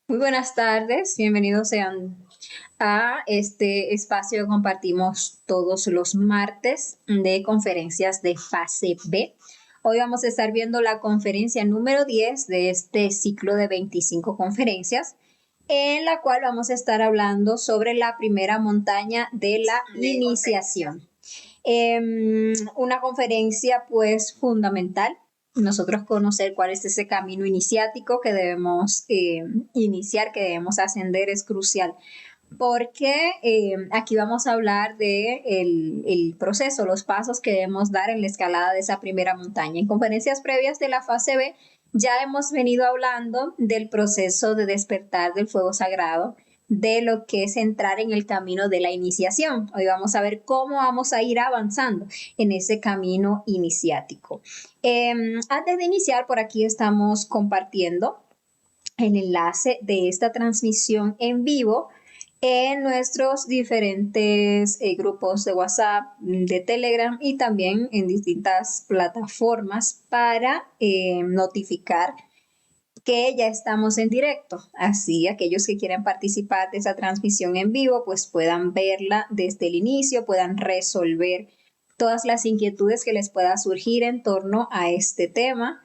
Muy buenas tardes, bienvenidos sean a este espacio que compartimos todos los martes de conferencias de fase B. Hoy vamos a estar viendo la conferencia número 10 de este ciclo de 25 conferencias, en la cual vamos a estar hablando sobre la primera montaña de la iniciación. Una conferencia pues fundamental, nosotros conocer cuál es ese camino iniciático que debemos iniciar, que debemos ascender es crucial, porque aquí vamos a hablar de el proceso, los pasos que debemos dar en la escalada de esa primera montaña. En conferencias previas de la fase B ya hemos venido hablando del proceso de despertar del fuego sagrado, de lo que es entrar en el camino de la iniciación. Hoy vamos a ver cómo vamos a ir avanzando en ese camino iniciático. Antes de iniciar, por aquí estamos compartiendo el enlace de esta transmisión en vivo en nuestros diferentes grupos de WhatsApp, de Telegram y también en distintas plataformas para notificar que ya estamos en directo. Así aquellos que quieran participar de esa transmisión en vivo pues puedan verla desde el inicio, puedan resolver todas las inquietudes que les pueda surgir en torno a este tema.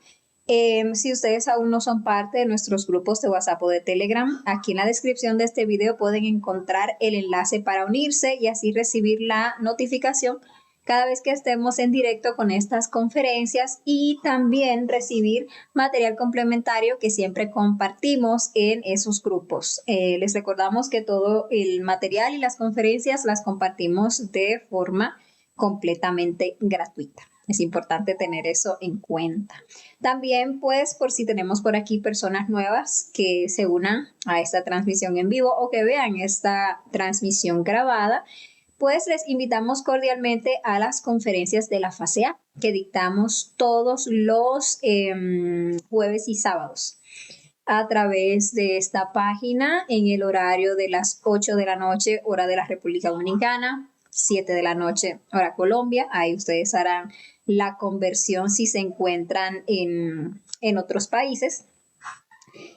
Si ustedes aún no son parte de nuestros grupos de WhatsApp o de Telegram, aquí en la descripción de este video pueden encontrar el enlace para unirse y así recibir la notificación cada vez que estemos en directo con estas conferencias y también recibir material complementario que siempre compartimos en esos grupos. Les recordamos que todo el material y las conferencias las compartimos de forma completamente gratuita. Es importante tener eso en cuenta. También, pues, por si tenemos por aquí personas nuevas que se unan a esta transmisión en vivo o que vean esta transmisión grabada, pues les invitamos cordialmente a las conferencias de la fase A que dictamos todos los jueves y sábados a través de esta página en el horario de las 8 de la noche, hora de la República Dominicana, 7 de la noche, hora Colombia. Ahí ustedes harán la conversión si se encuentran en otros países.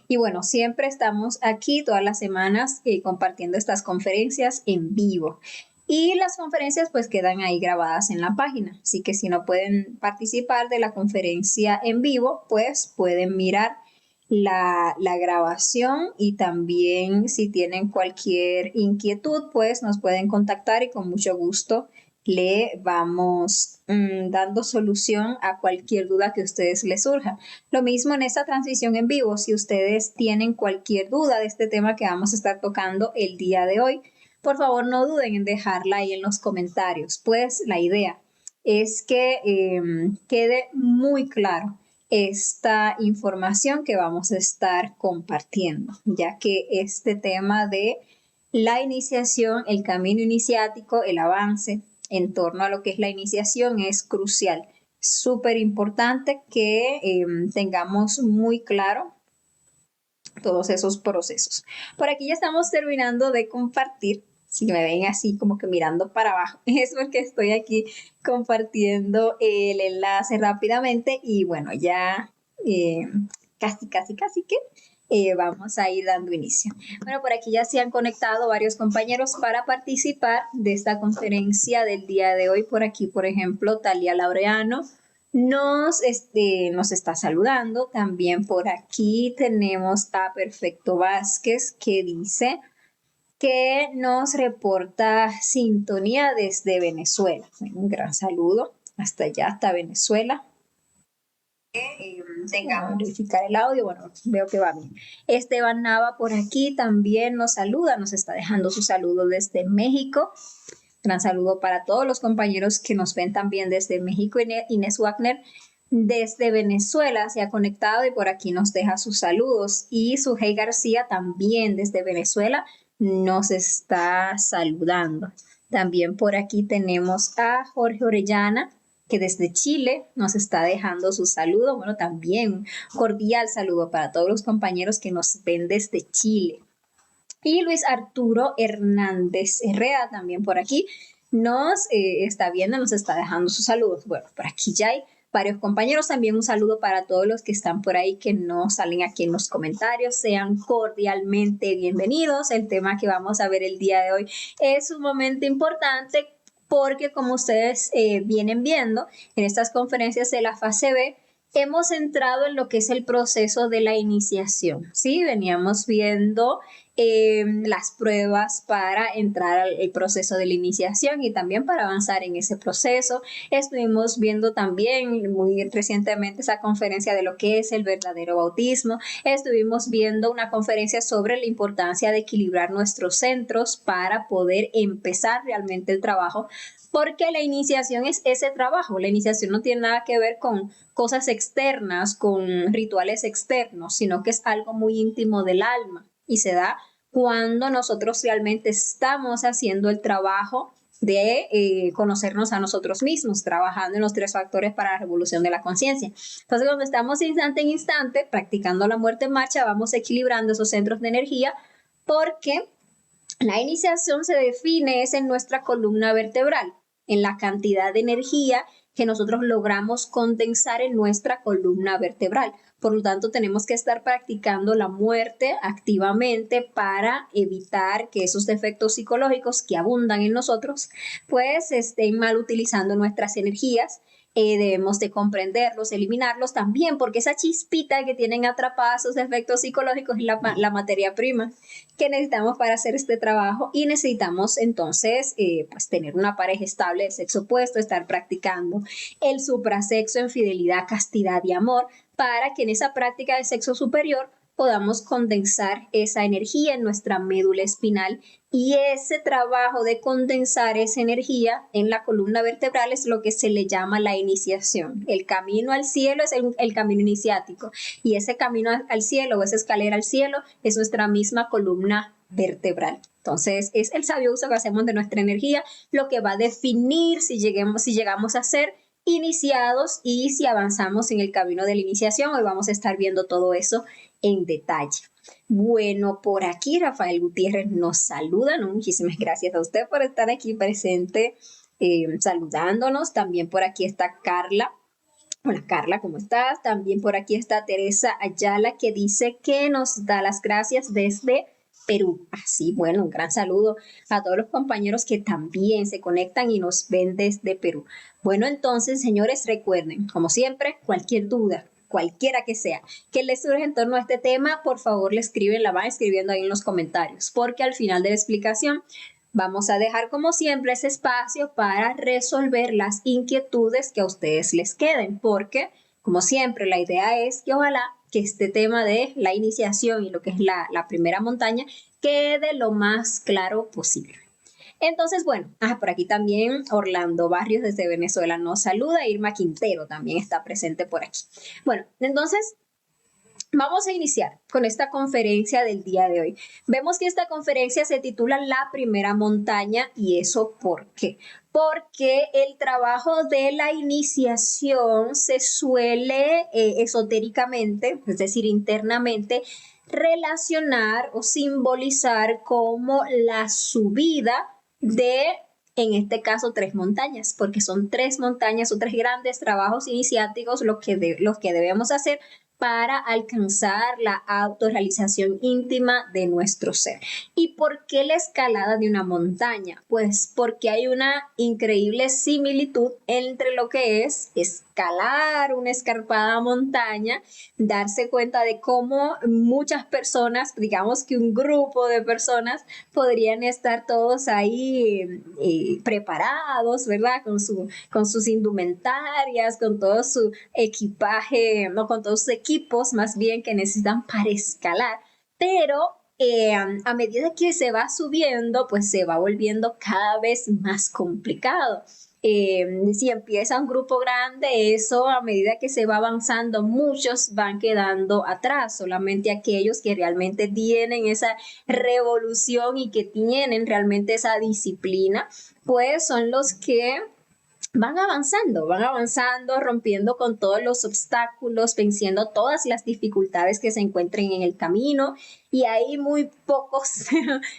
Y bueno, siempre estamos aquí todas las semanas compartiendo estas conferencias en vivo. Y las conferencias pues quedan ahí grabadas en la página. Así que si no pueden participar de la conferencia en vivo, pues pueden mirar la grabación y también si tienen cualquier inquietud, pues nos pueden contactar y con mucho gusto le vamos dando solución a cualquier duda que a ustedes les surja. Lo mismo en esta transmisión en vivo, si ustedes tienen cualquier duda de este tema que vamos a estar tocando el día de hoy, por favor no duden en dejarla ahí en los comentarios, pues la idea es que quede muy claro esta información que vamos a estar compartiendo, ya que este tema de la iniciación, el camino iniciático, el avance en torno a lo que es la iniciación es crucial. Súper importante que tengamos muy claro todos esos procesos. Por aquí ya estamos terminando de compartir. Si me ven así como que mirando para abajo, es porque estoy aquí compartiendo el enlace rápidamente y bueno, ya casi que vamos a ir dando inicio. Bueno, por aquí ya se han conectado varios compañeros para participar de esta conferencia del día de hoy. Por aquí, por ejemplo, Talia Laureano nos está saludando. También por aquí tenemos a Perfecto Vázquez que dice que nos reporta sintonía desde Venezuela. Un gran saludo hasta allá, hasta Venezuela. Tengamos verificar el audio, bueno, veo que va bien. Esteban Nava por aquí también nos saluda, nos está dejando su saludo desde México. Gran saludo para todos los compañeros que nos ven también desde México. Inés Wagner desde Venezuela se ha conectado y por aquí nos deja sus saludos. Y Sujei García también desde Venezuela nos está saludando. También por aquí tenemos a Jorge Orellana, que desde Chile nos está dejando su saludo. Bueno, también un cordial saludo para todos los compañeros que nos ven desde Chile. Y Luis Arturo Hernández Herrera también por aquí nos está viendo, nos está dejando sus saludos. Bueno, por aquí ya hay varios compañeros. También un saludo para todos los que están por ahí que no salen aquí en los comentarios. Sean cordialmente bienvenidos. El tema que vamos a ver el día de hoy es sumamente importante porque, como ustedes vienen viendo en estas conferencias de la fase B, hemos entrado en lo que es el proceso de la iniciación, ¿sí? Veníamos viendo las pruebas para entrar al proceso de la iniciación y también para avanzar en ese proceso. Estuvimos viendo también muy recientemente esa conferencia de lo que es el verdadero bautismo. Estuvimos viendo una conferencia sobre la importancia de equilibrar nuestros centros para poder empezar realmente el trabajo, porque la iniciación es ese trabajo. La iniciación no tiene nada que ver con cosas externas, con rituales externos, sino que es algo muy íntimo del alma y se da cuando nosotros realmente estamos haciendo el trabajo de conocernos a nosotros mismos, trabajando en los 3 factores para la revolución de la conciencia. Entonces, cuando estamos instante en instante practicando la muerte en marcha, vamos equilibrando esos centros de energía, porque la iniciación se define es en nuestra columna vertebral, en la cantidad de energía que nosotros logramos condensar en nuestra columna vertebral. Por lo tanto, tenemos que estar practicando la muerte activamente para evitar que esos defectos psicológicos que abundan en nosotros, pues estén mal utilizando nuestras energías. Debemos de comprenderlos, eliminarlos también, porque esa chispita que tienen atrapadas esos efectos psicológicos es la materia prima que necesitamos para hacer este trabajo, y necesitamos entonces pues tener una pareja estable de sexo opuesto, estar practicando el suprasexo en fidelidad, castidad y amor, para que en esa práctica de sexo superior podamos condensar esa energía en nuestra médula espinal, y ese trabajo de condensar esa energía en la columna vertebral es lo que se le llama la iniciación. El camino al cielo es el camino iniciático, y ese camino al cielo o esa escalera al cielo es nuestra misma columna vertebral. Entonces, es el sabio uso que hacemos de nuestra energía lo que va a definir si llegamos a ser iniciados y si avanzamos en el camino de la iniciación. Hoy vamos a estar viendo todo eso en detalle. Bueno, por aquí Rafael Gutiérrez nos saluda, ¿no? Muchísimas gracias a usted por estar aquí presente, saludándonos. También por aquí está Carla. Hola Carla, ¿cómo estás? También por aquí está Teresa Ayala, que dice que nos da las gracias desde Perú. Así, bueno, un gran saludo a todos los compañeros que también se conectan y nos ven desde Perú. Bueno, entonces, señores, recuerden, como siempre, cualquier duda, cualquiera que sea, que les surja en torno a este tema, por favor, la van escribiendo ahí en los comentarios, porque al final de la explicación vamos a dejar, como siempre, ese espacio para resolver las inquietudes que a ustedes les queden, porque, como siempre, la idea es que ojalá que este tema de la iniciación y lo que es la primera montaña quede lo más claro posible. Entonces, bueno, por aquí también Orlando Barrios desde Venezuela nos saluda. Irma Quintero también está presente por aquí. Bueno, entonces vamos a iniciar con esta conferencia del día de hoy. Vemos que esta conferencia se titula La primera montaña, y eso ¿por qué? Porque el trabajo de la iniciación se suele esotéricamente, es decir, internamente, relacionar o simbolizar como la subida de, en este caso, 3 montañas, porque son 3 montañas o 3 grandes trabajos iniciáticos los que debemos hacer para alcanzar la autorrealización íntima de nuestro ser. ¿Y por qué la escalada de una montaña? Pues porque hay una increíble similitud entre lo que es escalar una escarpada montaña, darse cuenta de cómo muchas personas, digamos que un grupo de personas, podrían estar todos ahí preparados, ¿verdad? Con sus indumentarias, con todo su equipaje, no, con todos sus equipos más bien que necesitan para escalar, pero a medida que se va subiendo, pues se va volviendo cada vez más complicado. Si empieza un grupo grande, eso a medida que se va avanzando, muchos van quedando atrás. Solamente aquellos que realmente tienen esa revolución y que tienen realmente esa disciplina, pues son los que van avanzando, rompiendo con todos los obstáculos, venciendo todas las dificultades que se encuentren en el camino y ahí muy pocos,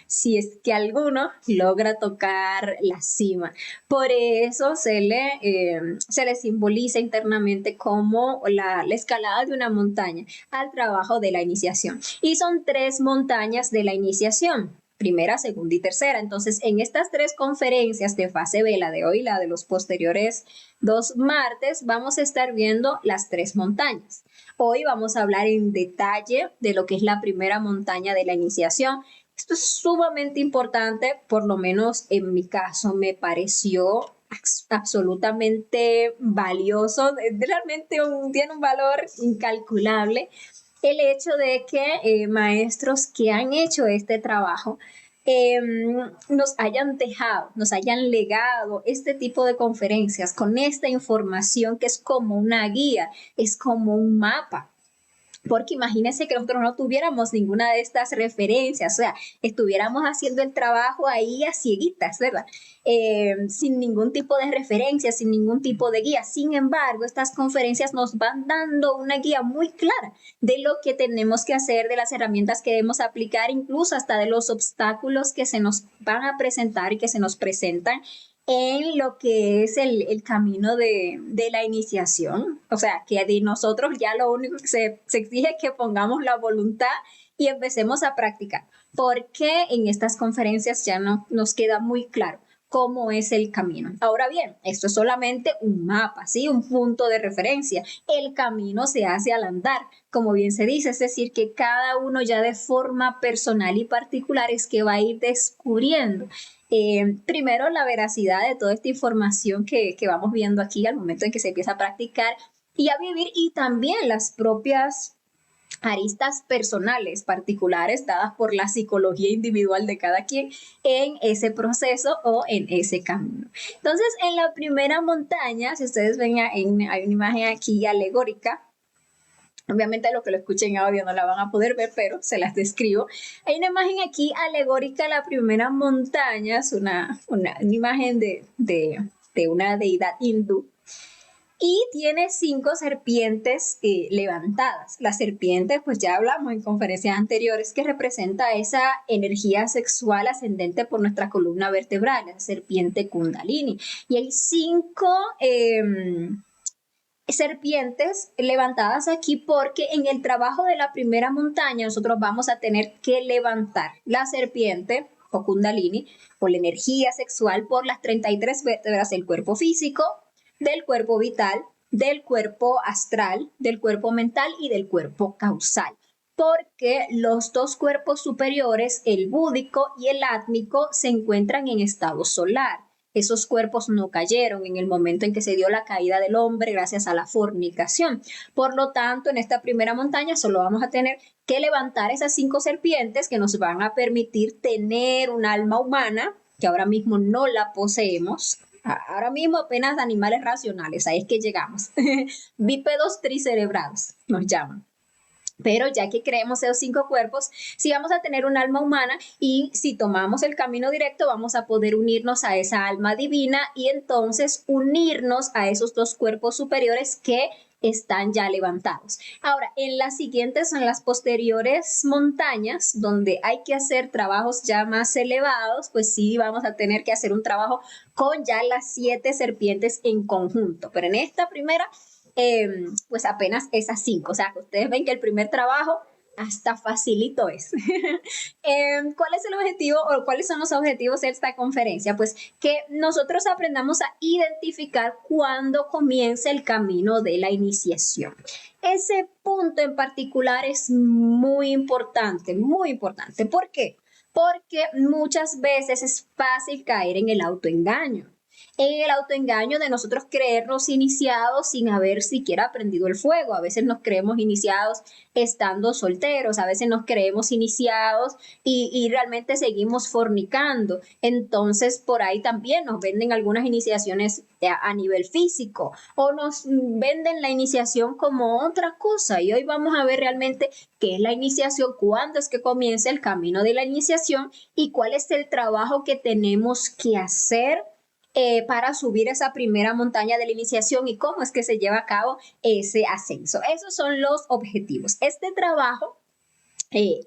si es que alguno, logra tocar la cima. Por eso se le simboliza internamente como la escalada de una montaña al trabajo de la iniciación. Y son 3 montañas de la iniciación. Primera, segunda y tercera. Entonces, en estas 3 conferencias de fase B, la de hoy y la de los posteriores 2 martes, vamos a estar viendo las 3 montañas. Hoy vamos a hablar en detalle de lo que es la primera montaña de la iniciación. Esto es sumamente importante, por lo menos en mi caso me pareció absolutamente valioso, realmente tiene un valor incalculable el hecho de que maestros que han hecho este trabajo nos hayan dejado, nos hayan legado este tipo de conferencias con esta información que es como una guía, es como un mapa. Porque imagínense que nosotros no tuviéramos ninguna de estas referencias, o sea, estuviéramos haciendo el trabajo ahí a cieguitas, ¿verdad? Sin ningún tipo de referencia, sin ningún tipo de guía. Sin embargo, estas conferencias nos van dando una guía muy clara de lo que tenemos que hacer, de las herramientas que debemos aplicar, incluso hasta de los obstáculos que se nos van a presentar y que se nos presentan en lo que es el camino de la iniciación. O sea, que de nosotros ya lo único que se exige es que pongamos la voluntad y empecemos a practicar. Porque en estas conferencias ya no, nos queda muy claro cómo es el camino. Ahora bien, esto es solamente un mapa, ¿sí? Un punto de referencia. El camino se hace al andar, como bien se dice, es decir, que cada uno ya de forma personal y particular es que va a ir descubriendo primero la veracidad de toda esta información que vamos viendo aquí al momento en que se empieza a practicar y a vivir, y también las propias aristas personales particulares dadas por la psicología individual de cada quien en ese proceso o en ese camino. Entonces, en la primera montaña, si ustedes ven, hay una imagen aquí alegórica. Obviamente lo que lo escuchen en audio no la van a poder ver, pero se las describo. Hay una imagen aquí alegórica, la primera montaña, es una imagen de una deidad hindú. Y tiene 5 serpientes levantadas. La serpiente, pues ya hablamos en conferencias anteriores, que representa esa energía sexual ascendente por nuestra columna vertebral, la serpiente Kundalini. Y hay 5 serpientes levantadas aquí porque en el trabajo de la primera montaña nosotros vamos a tener que levantar la serpiente o Kundalini o la energía sexual por las 33 vértebras del cuerpo físico, del cuerpo vital, del cuerpo astral, del cuerpo mental y del cuerpo causal. Porque los 2 cuerpos superiores, el búdico y el átmico, se encuentran en estado solar. Esos cuerpos no cayeron en el momento en que se dio la caída del hombre gracias a la fornicación. Por lo tanto, en esta primera montaña solo vamos a tener que levantar esas 5 serpientes que nos van a permitir tener un alma humana, que ahora mismo no la poseemos. Ahora mismo apenas animales racionales, ahí es que llegamos. Bípedos tricerebrados nos llaman. Pero ya que creemos esos 5 cuerpos, sí vamos a tener un alma humana, y si tomamos el camino directo vamos a poder unirnos a esa alma divina y entonces unirnos a esos 2 cuerpos superiores que están ya levantados. Ahora, en las siguientes son las posteriores montañas, donde hay que hacer trabajos ya más elevados, pues sí vamos a tener que hacer un trabajo con ya las 7 serpientes en conjunto. Pero en esta primera pues apenas esas 5. O sea, que ustedes ven que el primer trabajo hasta facilito es. ¿Cuál es el objetivo o cuáles son los objetivos de esta conferencia? Pues que nosotros aprendamos a identificar cuándo comienza el camino de la iniciación. Ese punto en particular es muy importante, muy importante. ¿Por qué? Porque muchas veces es fácil caer en el autoengaño. En el autoengaño de nosotros creernos iniciados sin haber siquiera aprendido el fuego. A veces nos creemos iniciados estando solteros, a veces nos creemos iniciados y realmente seguimos fornicando. Entonces, por ahí también nos venden algunas iniciaciones a nivel físico o nos venden la iniciación como otra cosa. Y hoy vamos a ver realmente qué es la iniciación, cuándo es que comienza el camino de la iniciación y cuál es el trabajo que tenemos que hacer para subir esa primera montaña de la iniciación y cómo es que se lleva a cabo ese ascenso. Esos son los objetivos. Este trabajo,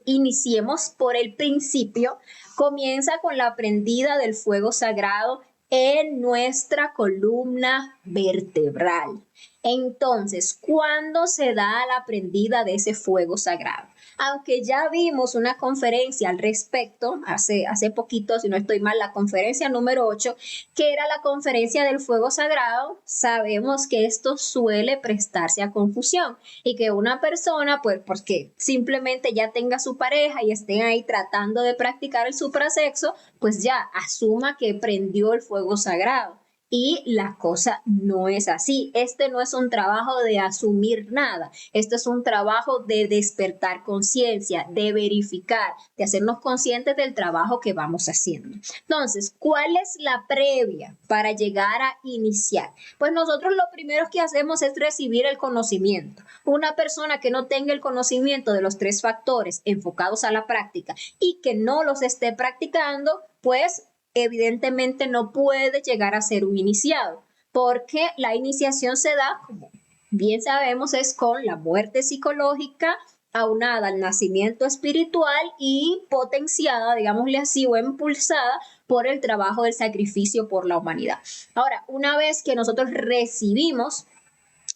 iniciemos por el principio, comienza con la prendida del fuego sagrado en nuestra columna vertebral. Entonces, ¿cuándo se da la prendida de ese fuego sagrado? Aunque ya vimos una conferencia al respecto, hace poquito, si no estoy mal, la conferencia número 8, que era la conferencia del fuego sagrado, sabemos que esto suele prestarse a confusión y que una persona, pues porque simplemente ya tenga su pareja y estén ahí tratando de practicar el suprasexo, pues ya asuma que prendió el fuego sagrado. Y la cosa no es así. Este no es un trabajo de asumir nada. Esto es un trabajo de despertar conciencia, de verificar, de hacernos conscientes del trabajo que vamos haciendo. Entonces, ¿cuál es la previa para llegar a iniciar? Pues nosotros lo primero que hacemos es recibir el conocimiento. Una persona que no tenga el conocimiento de los 3 factores enfocados a la práctica y que no los esté practicando, pues evidentemente no puede llegar a ser un iniciado, porque la iniciación se da, como bien sabemos, es con la muerte psicológica aunada al nacimiento espiritual y potenciada, digámosle así, o impulsada por el trabajo del sacrificio por la humanidad. Ahora, una vez que nosotros recibimos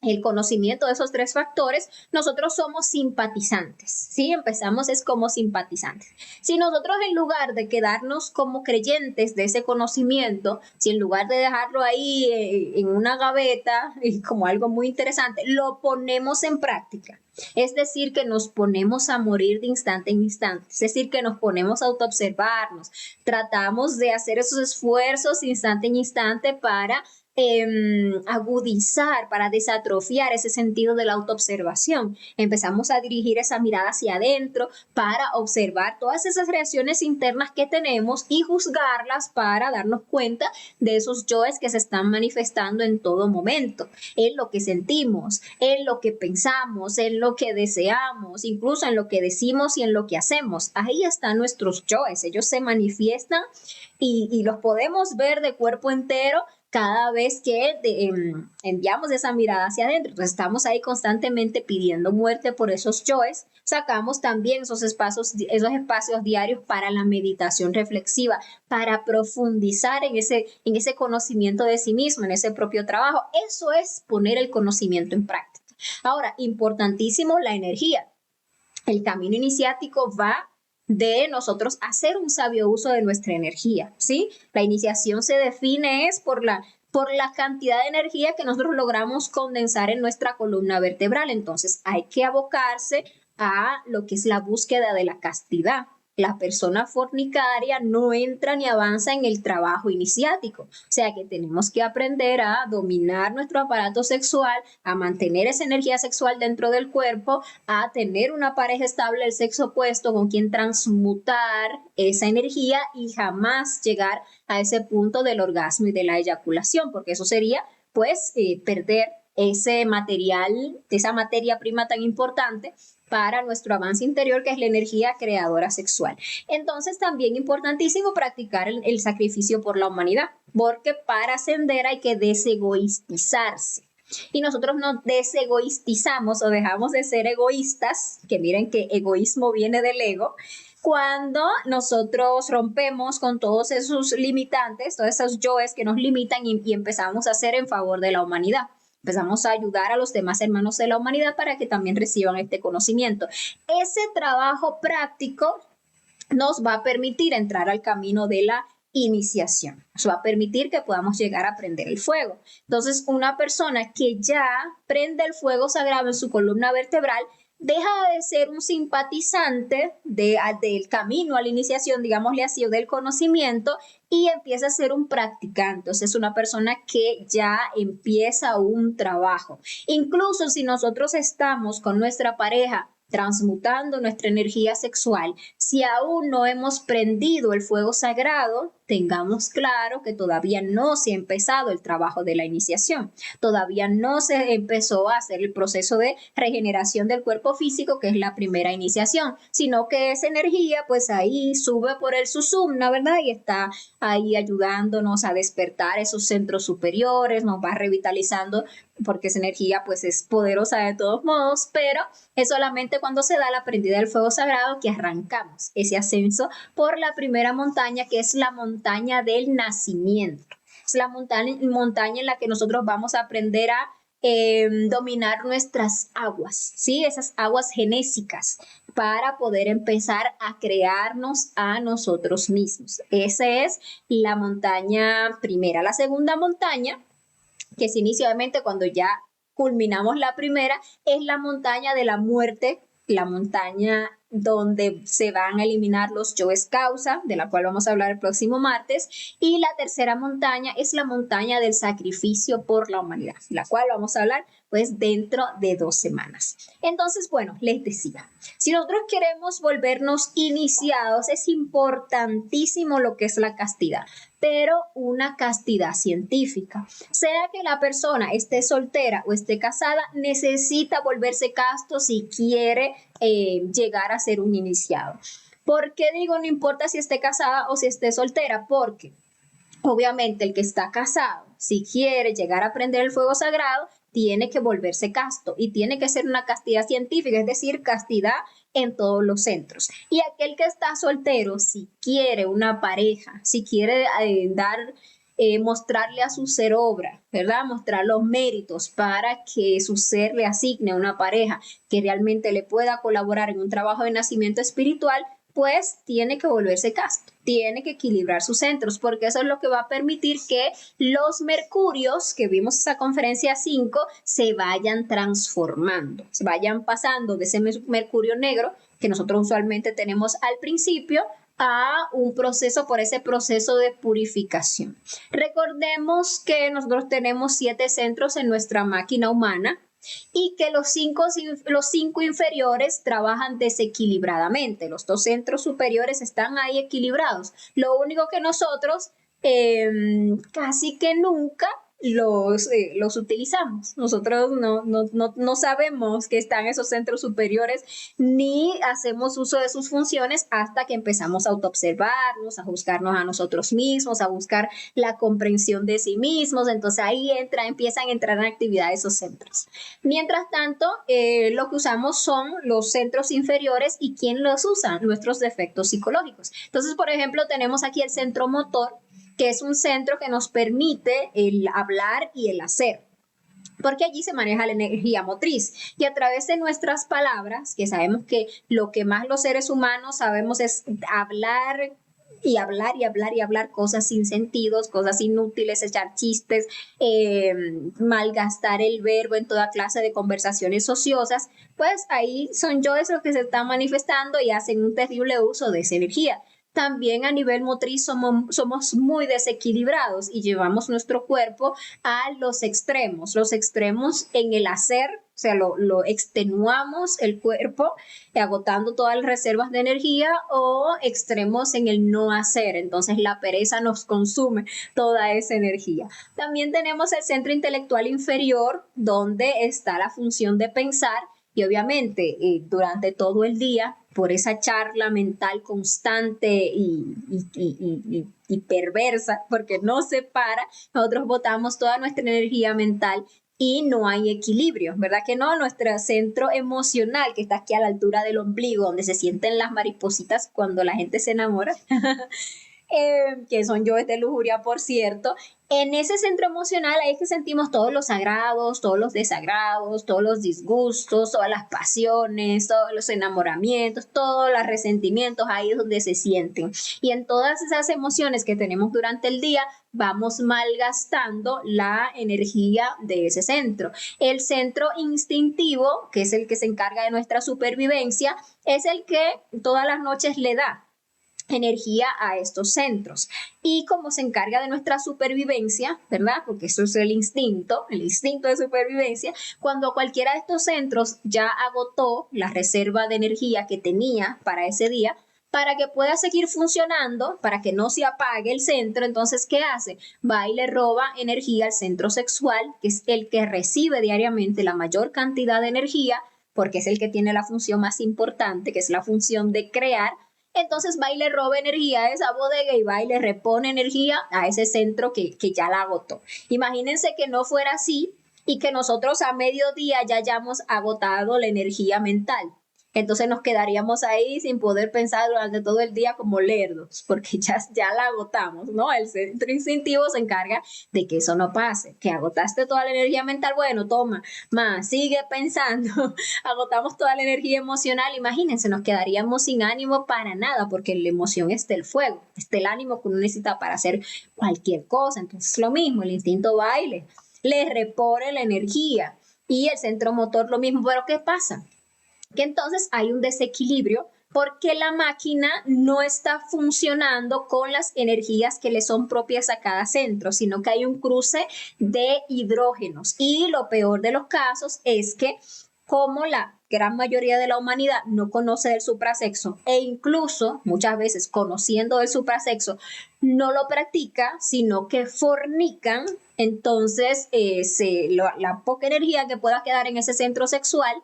el conocimiento de esos 3 factores, nosotros somos simpatizantes, ¿sí? Empezamos es como simpatizantes. Si nosotros en lugar de quedarnos como creyentes de ese conocimiento, si en lugar de dejarlo ahí en una gaveta y como algo muy interesante, lo ponemos en práctica, es decir, que nos ponemos a morir de instante en instante, es decir, que nos ponemos a autoobservarnos, tratamos de hacer esos esfuerzos instante en instante para agudizar, para desatrofiar ese sentido de la autoobservación. Empezamos a dirigir esa mirada hacia adentro para observar todas esas reacciones internas que tenemos y juzgarlas para darnos cuenta de esos yoes que se están manifestando en todo momento, en lo que sentimos, en lo que pensamos, en lo que deseamos, incluso en lo que decimos y en lo que hacemos. Ahí están nuestros yoes, ellos se manifiestan y los podemos ver de cuerpo entero cada vez que enviamos esa mirada hacia adentro. Entonces estamos ahí constantemente pidiendo muerte por esos yoes. Sacamos también esos espacios diarios para la meditación reflexiva, para profundizar en ese conocimiento de sí mismo, en ese propio trabajo. Eso es poner el conocimiento en práctica. Ahora, importantísimo, la energía. El camino iniciático va de nosotros hacer un sabio uso de nuestra energía, ¿sí? La iniciación se define por la cantidad de energía que nosotros logramos condensar en nuestra columna vertebral. Entonces hay que abocarse a lo que es la búsqueda de la castidad. La persona fornicaria no entra ni avanza en el trabajo iniciático. O sea que tenemos que aprender a dominar nuestro aparato sexual, a mantener esa energía sexual dentro del cuerpo, a tener una pareja estable del sexo opuesto con quien transmutar esa energía y jamás llegar a ese punto del orgasmo y de la eyaculación, porque eso sería pues perder ese material, esa materia prima tan importante para nuestro avance interior, que es la energía creadora sexual. Entonces, también importantísimo practicar el sacrificio por la humanidad, porque para ascender hay que desegoistizarse. Y nosotros nos desegoistizamos o dejamos de ser egoístas, que miren que egoísmo viene del ego, cuando nosotros rompemos con todos esos limitantes, todos esos yoes que nos limitan y empezamos a hacer en favor de la humanidad. Empezamos a ayudar a los demás hermanos de la humanidad para que también reciban este conocimiento. Ese trabajo práctico nos va a permitir entrar al camino de la iniciación. Nos va a permitir que podamos llegar a prender el fuego. Entonces, una persona que ya prende el fuego sagrado en su columna vertebral deja de ser un simpatizante del camino a la iniciación, digámosle así, o del conocimiento, y empieza a ser un practicante. O sea, es una persona que ya empieza un trabajo. Incluso si nosotros estamos con nuestra pareja transmutando nuestra energía sexual, si aún no hemos prendido el fuego sagrado, tengamos claro que todavía no se ha empezado el trabajo de la iniciación, todavía no se empezó a hacer el proceso de regeneración del cuerpo físico, que es la primera iniciación, sino que esa energía pues ahí sube por el susumna, ¿verdad? Y está ahí ayudándonos a despertar esos centros superiores, nos va revitalizando porque esa energía pues es poderosa de todos modos, pero es solamente cuando se da la prendida del fuego sagrado que arrancamos ese ascenso por la primera montaña, que es la montaña del nacimiento. Es la montaña en la que nosotros vamos a aprender a dominar nuestras aguas, ¿sí? Esas aguas genésicas para poder empezar a crearnos a nosotros mismos. Esa es la montaña primera. La segunda montaña, que es inicialmente cuando ya culminamos la primera, es la montaña de la muerte, la montaña donde se van a eliminar los yoes causa, de la cual vamos a hablar el próximo martes, y la tercera montaña es la montaña del sacrificio por la humanidad, la cual vamos a hablar pues dentro de 2 semanas. Entonces, bueno, les decía, si nosotros queremos volvernos iniciados, es importantísimo lo que es la castidad, pero una castidad científica. Sea que la persona esté soltera o esté casada, necesita volverse casto si quiere llegar a ser un iniciado. ¿Por qué digo no importa si esté casada o si esté soltera? Porque obviamente el que está casado, si quiere llegar a aprender el fuego sagrado, tiene que volverse casto y tiene que ser una castidad científica, es decir, castidad en todos los centros. Y aquel que está soltero, si quiere una pareja, si quiere mostrarle a su ser obra, ¿verdad? Mostrar los méritos para que su ser le asigne una pareja que realmente le pueda colaborar en un trabajo de nacimiento espiritual, pues tiene que volverse casto, tiene que equilibrar sus centros, porque eso es lo que va a permitir que los mercurios que vimos en esa conferencia 5 se vayan transformando, se vayan pasando de ese mercurio negro que nosotros usualmente tenemos al principio a un proceso, por ese proceso de purificación. Recordemos que nosotros tenemos 7 centros en nuestra máquina humana y que los cinco inferiores trabajan desequilibradamente. Los 2 centros superiores están ahí equilibrados. Lo único que nosotros casi que nunca los utilizamos. Nosotros no sabemos que están esos centros superiores ni hacemos uso de sus funciones hasta que empezamos a autoobservarnos, a juzgarnos a nosotros mismos, a buscar la comprensión de sí mismos. Entonces ahí empiezan a entrar en actividad esos centros. Mientras tanto, lo que usamos son los centros inferiores. ¿Y quién los usa? Nuestros defectos psicológicos. Entonces, por ejemplo, tenemos aquí el centro motor, que es un centro que nos permite el hablar y el hacer, porque allí se maneja la energía motriz y a través de nuestras palabras, que sabemos que lo que más los seres humanos sabemos es hablar y hablar y hablar y hablar cosas sin sentidos, cosas inútiles, echar chistes, malgastar el verbo en toda clase de conversaciones ociosas, pues ahí son yoes los que se están manifestando y hacen un terrible uso de esa energía. También a nivel motriz somos muy desequilibrados y llevamos nuestro cuerpo a los extremos en el hacer, o sea, lo extenuamos el cuerpo, agotando todas las reservas de energía, o extremos en el no hacer, entonces la pereza nos consume toda esa energía. También tenemos el centro intelectual inferior, donde está la función de pensar, y obviamente durante todo el día, por esa charla mental constante y perversa, porque no se para, nosotros botamos toda nuestra energía mental y no hay equilibrio, ¿verdad que no? Nuestro centro emocional, que está aquí a la altura del ombligo, donde se sienten las maripositas cuando la gente se enamora, que son yoes de lujuria, por cierto. En ese centro emocional ahí es que sentimos todos los agrados, todos los desagrados, todos los disgustos, todas las pasiones, todos los enamoramientos, todos los resentimientos, ahí es donde se sienten. Y en todas esas emociones que tenemos durante el día, vamos malgastando la energía de ese centro. El centro instintivo, que es el que se encarga de nuestra supervivencia, es el que todas las noches le da energía a estos centros. Y como se encarga de nuestra supervivencia, ¿verdad? Porque eso es el instinto de supervivencia, cuando cualquiera de estos centros ya agotó la reserva de energía que tenía para ese día, Para que pueda seguir funcionando, para que no se apague el centro, entonces, ¿qué hace? Va y le roba energía al centro sexual, que es el que recibe diariamente la mayor cantidad de energía, porque es el que tiene la función más importante, que es la función de crear. Entonces va y le roba energía a esa bodega y va y le repone energía a ese centro que ya la agotó. Imagínense que no fuera así y que nosotros a mediodía ya hayamos agotado la energía mental. Entonces nos quedaríamos ahí sin poder pensar durante todo el día como lerdos, porque ya la agotamos, ¿no? El centro instintivo se encarga de que eso no pase, que agotaste toda la energía mental, bueno, toma, más, sigue pensando, agotamos toda la energía emocional, imagínense, nos quedaríamos sin ánimo para nada, porque la emoción es del fuego, es del ánimo que uno necesita para hacer cualquier cosa. Entonces lo mismo, el instinto baile, le repone la energía y el centro motor lo mismo, pero ¿qué pasa? Que entonces hay un desequilibrio porque la máquina no está funcionando con las energías que le son propias a cada centro, sino que hay un cruce de hidrógenos. Y lo peor de los casos es que como la gran mayoría de la humanidad no conoce del suprasexo e incluso muchas veces conociendo del suprasexo no lo practica, sino que fornican, entonces la poca energía que pueda quedar en ese centro sexual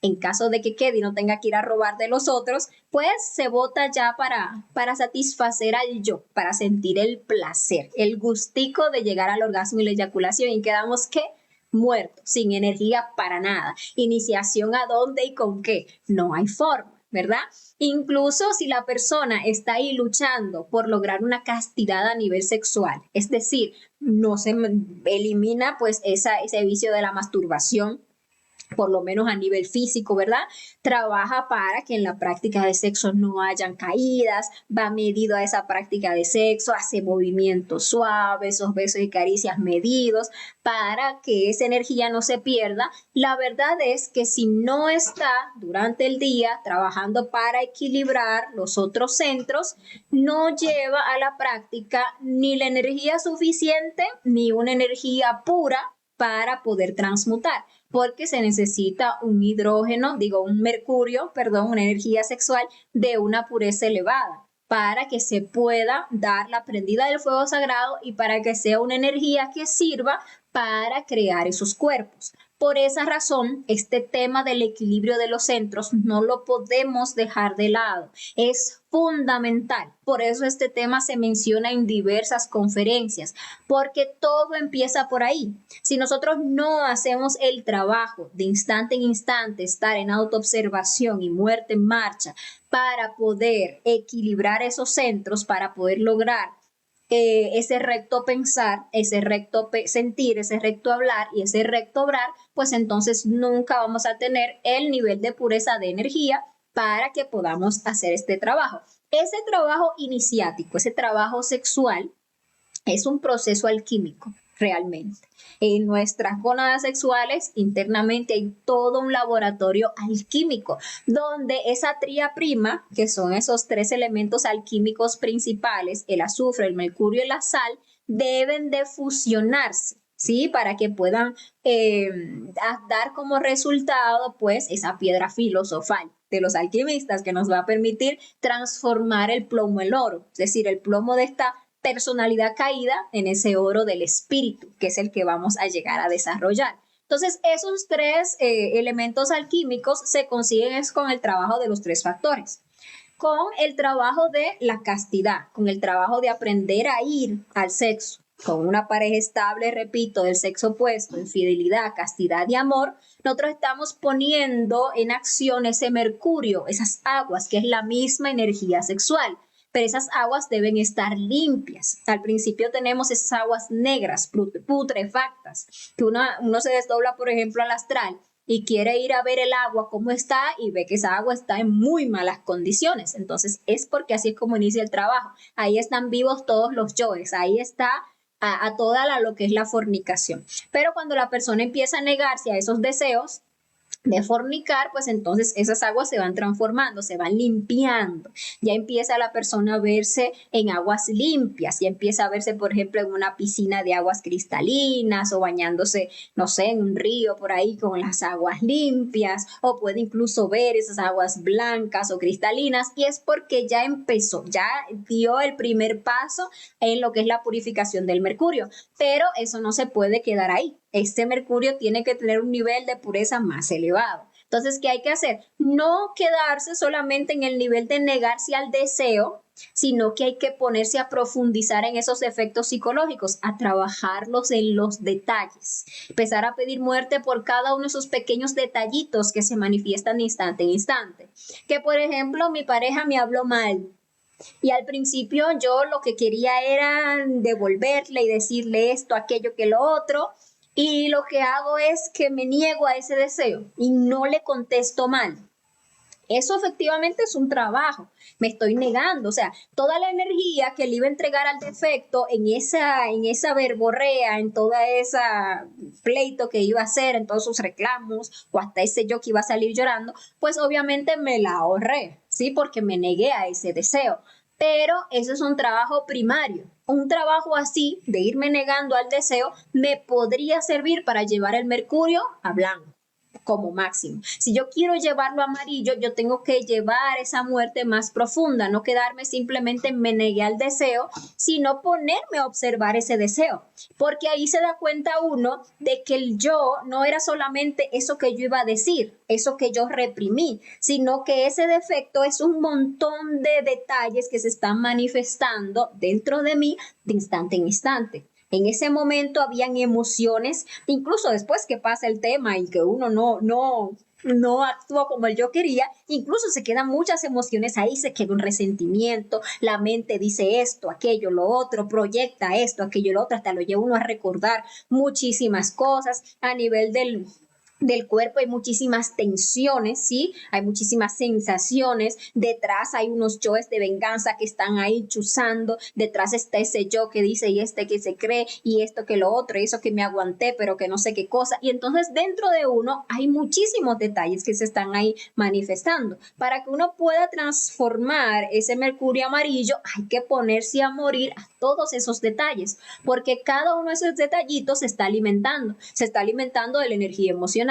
en caso de que quede y no tenga que ir a robar de los otros, pues se vota ya para satisfacer al yo, para sentir el placer, el gustico de llegar al orgasmo y la eyaculación y quedamos ¿qué? Muertos, sin energía para nada. Iniciación a dónde y con qué, no hay forma, ¿verdad? Incluso si la persona está ahí luchando por lograr una castidad a nivel sexual, es decir, no se elimina pues ese vicio de la masturbación, por lo menos a nivel físico, ¿verdad? Trabaja para que en la práctica de sexo no hayan caídas, va medido a esa práctica de sexo, hace movimientos suaves, esos besos y caricias medidos para que esa energía no se pierda. La verdad es que si no está durante el día trabajando para equilibrar los otros centros, no lleva a la práctica ni la energía suficiente ni una energía pura para poder transmutar, porque se necesita un mercurio, una energía sexual de una pureza elevada para que se pueda dar la prendida del fuego sagrado y para que sea una energía que sirva para crear esos cuerpos. Por esa razón, este tema del equilibrio de los centros no lo podemos dejar de lado. Es fundamental. Por eso este tema se menciona en diversas conferencias, porque todo empieza por ahí. Si nosotros no hacemos el trabajo de instante en instante, estar en autoobservación y muerte en marcha para poder equilibrar esos centros, para poder lograr ese recto pensar, ese recto sentir, ese recto hablar y ese recto obrar, pues entonces nunca vamos a tener el nivel de pureza de energía para que podamos hacer este trabajo. Ese trabajo iniciático, ese trabajo sexual, es un proceso alquímico, realmente. En nuestras gónadas sexuales, internamente hay todo un laboratorio alquímico, donde esa tría prima, que son esos tres elementos alquímicos principales, el azufre, el mercurio y la sal, deben de fusionarse, ¿sí? Para que puedan dar como resultado, pues, esa piedra filosofal de los alquimistas que nos va a permitir transformar el plomo en oro, es decir, el plomo de esta personalidad caída en ese oro del espíritu, que es el que vamos a llegar a desarrollar. Entonces, esos tres elementos alquímicos se consiguen con el trabajo de los tres factores, con el trabajo de la castidad, con el trabajo de aprender a ir al sexo, con una pareja estable, repito, del sexo opuesto, en fidelidad, castidad y amor. Nosotros estamos poniendo en acción ese mercurio, esas aguas, que es la misma energía sexual. Pero esas aguas deben estar limpias. Al principio tenemos esas aguas negras, putrefactas, que uno se desdobla, por ejemplo, al astral y quiere ir a ver el agua cómo está y ve que esa agua está en muy malas condiciones. Entonces es porque así es como inicia el trabajo. Ahí están vivos todos los yoes, ahí está a toda lo que es la fornicación. Pero cuando la persona empieza a negarse a esos deseos, de fornicar, pues entonces esas aguas se van transformando, se van limpiando. Ya empieza la persona a verse en aguas limpias, ya empieza a verse, por ejemplo, en una piscina de aguas cristalinas o bañándose, no sé, en un río por ahí con las aguas limpias, o puede incluso ver esas aguas blancas o cristalinas, y es porque ya empezó, ya dio el primer paso en lo que es la purificación del mercurio, pero eso no se puede quedar ahí. Este mercurio tiene que tener un nivel de pureza más elevado. Entonces, ¿qué hay que hacer? No quedarse solamente en el nivel de negarse al deseo, sino que hay que ponerse a profundizar en esos efectos psicológicos, a trabajarlos en los detalles, empezar a pedir muerte por cada uno de esos pequeños detallitos que se manifiestan de instante en instante. Que, por ejemplo, mi pareja me habló mal, y al principio yo lo que quería era devolverle y decirle esto, aquello, que lo otro, y lo que hago es que me niego a ese deseo y no le contesto mal. Eso efectivamente es un trabajo, me estoy negando, o sea, toda la energía que le iba a entregar al defecto en esa verborrea, en toda esa pleito que iba a hacer, en todos sus reclamos, o hasta ese yo que iba a salir llorando, pues obviamente me la ahorré, ¿sí? Porque me negué a ese deseo. Pero eso es un trabajo primario. Un trabajo así, de irme negando al deseo, me podría servir para llevar el mercurio a blanco como máximo. Si yo quiero llevarlo a amarillo, yo tengo que llevar esa muerte más profunda, no quedarme simplemente me negué al deseo, sino ponerme a observar ese deseo, porque ahí se da cuenta uno de que el yo no era solamente eso que yo iba a decir, eso que yo reprimí, sino que ese defecto es un montón de detalles que se están manifestando dentro de mí de instante en instante. En ese momento habían emociones, incluso después que pasa el tema y que uno no actuó como yo quería, incluso se quedan muchas emociones ahí, se queda un resentimiento, la mente dice esto, aquello, lo otro, proyecta esto, aquello, lo otro, hasta lo lleva uno a recordar muchísimas cosas a nivel del cuerpo. Hay muchísimas tensiones, ¿sí? Hay muchísimas sensaciones. Detrás hay unos yoes de venganza que están ahí chuzando. Detrás está ese yo que dice y este que se cree y esto que lo otro, y eso que me aguanté, pero que no sé qué cosa. Y entonces dentro de uno hay muchísimos detalles que se están ahí manifestando. Para que uno pueda transformar ese mercurio amarillo, hay que ponerse a morir a todos esos detalles, porque cada uno de esos detallitos se está alimentando de la energía emocional,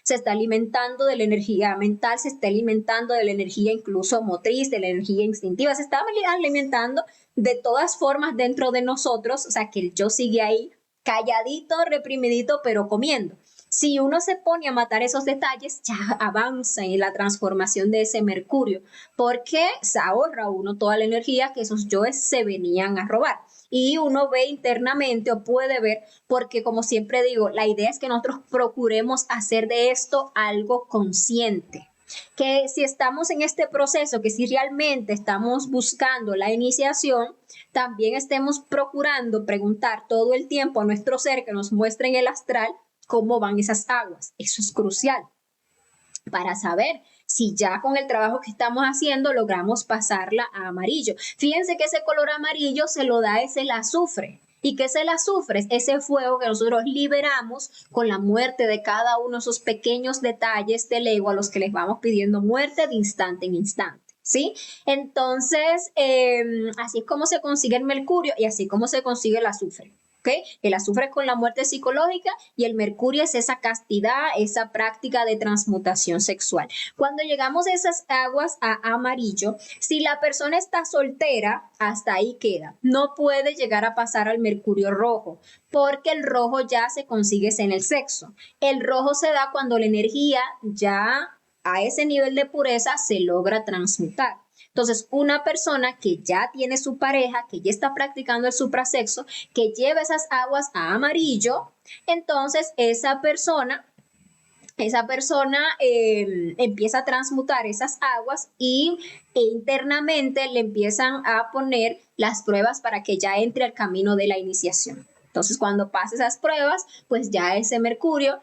se está alimentando de la energía mental, se está alimentando de la energía incluso motriz, de la energía instintiva, se está alimentando de todas formas dentro de nosotros, o sea que el yo sigue ahí calladito, reprimidito, pero comiendo. Si uno se pone a matar esos detalles, ya avanza en la transformación de ese mercurio, porque se ahorra uno toda la energía que esos yoes se venían a robar. Y uno ve internamente o puede ver, porque como siempre digo, la idea es que nosotros procuremos hacer de esto algo consciente. Que si estamos en este proceso, que si realmente estamos buscando la iniciación, también estemos procurando preguntar todo el tiempo a nuestro ser que nos muestre en el astral cómo van esas aguas. Eso es crucial para saber si ya con el trabajo que estamos haciendo logramos pasarla a amarillo. Fíjense que ese color amarillo se lo da ese el azufre. ¿Y qué es el azufre? Es ese fuego que nosotros liberamos con la muerte de cada uno de esos pequeños detalles del ego a los que les vamos pidiendo muerte de instante en instante. ¿Sí? Entonces, así es como se consigue el mercurio y así como se consigue el azufre. ¿Okay? El azufre es con la muerte psicológica y el mercurio es esa castidad, esa práctica de transmutación sexual. Cuando llegamos a esas aguas a amarillo, si la persona está soltera, hasta ahí queda. No puede llegar a pasar al mercurio rojo, porque el rojo ya se consigue en el sexo. El rojo se da cuando la energía ya a ese nivel de pureza se logra transmutar. Entonces, una persona que ya tiene su pareja, que ya está practicando el suprasexo, que lleva esas aguas a amarillo, entonces esa persona empieza a transmutar esas aguas y internamente le empiezan a poner las pruebas para que ya entre al camino de la iniciación. Entonces, cuando pase esas pruebas, pues ya ese mercurio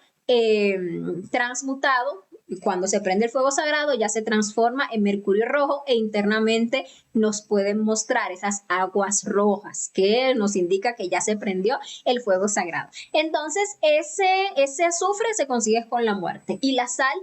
transmutado cuando se prende el fuego sagrado ya se transforma en mercurio rojo e internamente nos pueden mostrar esas aguas rojas que nos indica que ya se prendió el fuego sagrado. Entonces ese azufre se consigue con la muerte y la sal,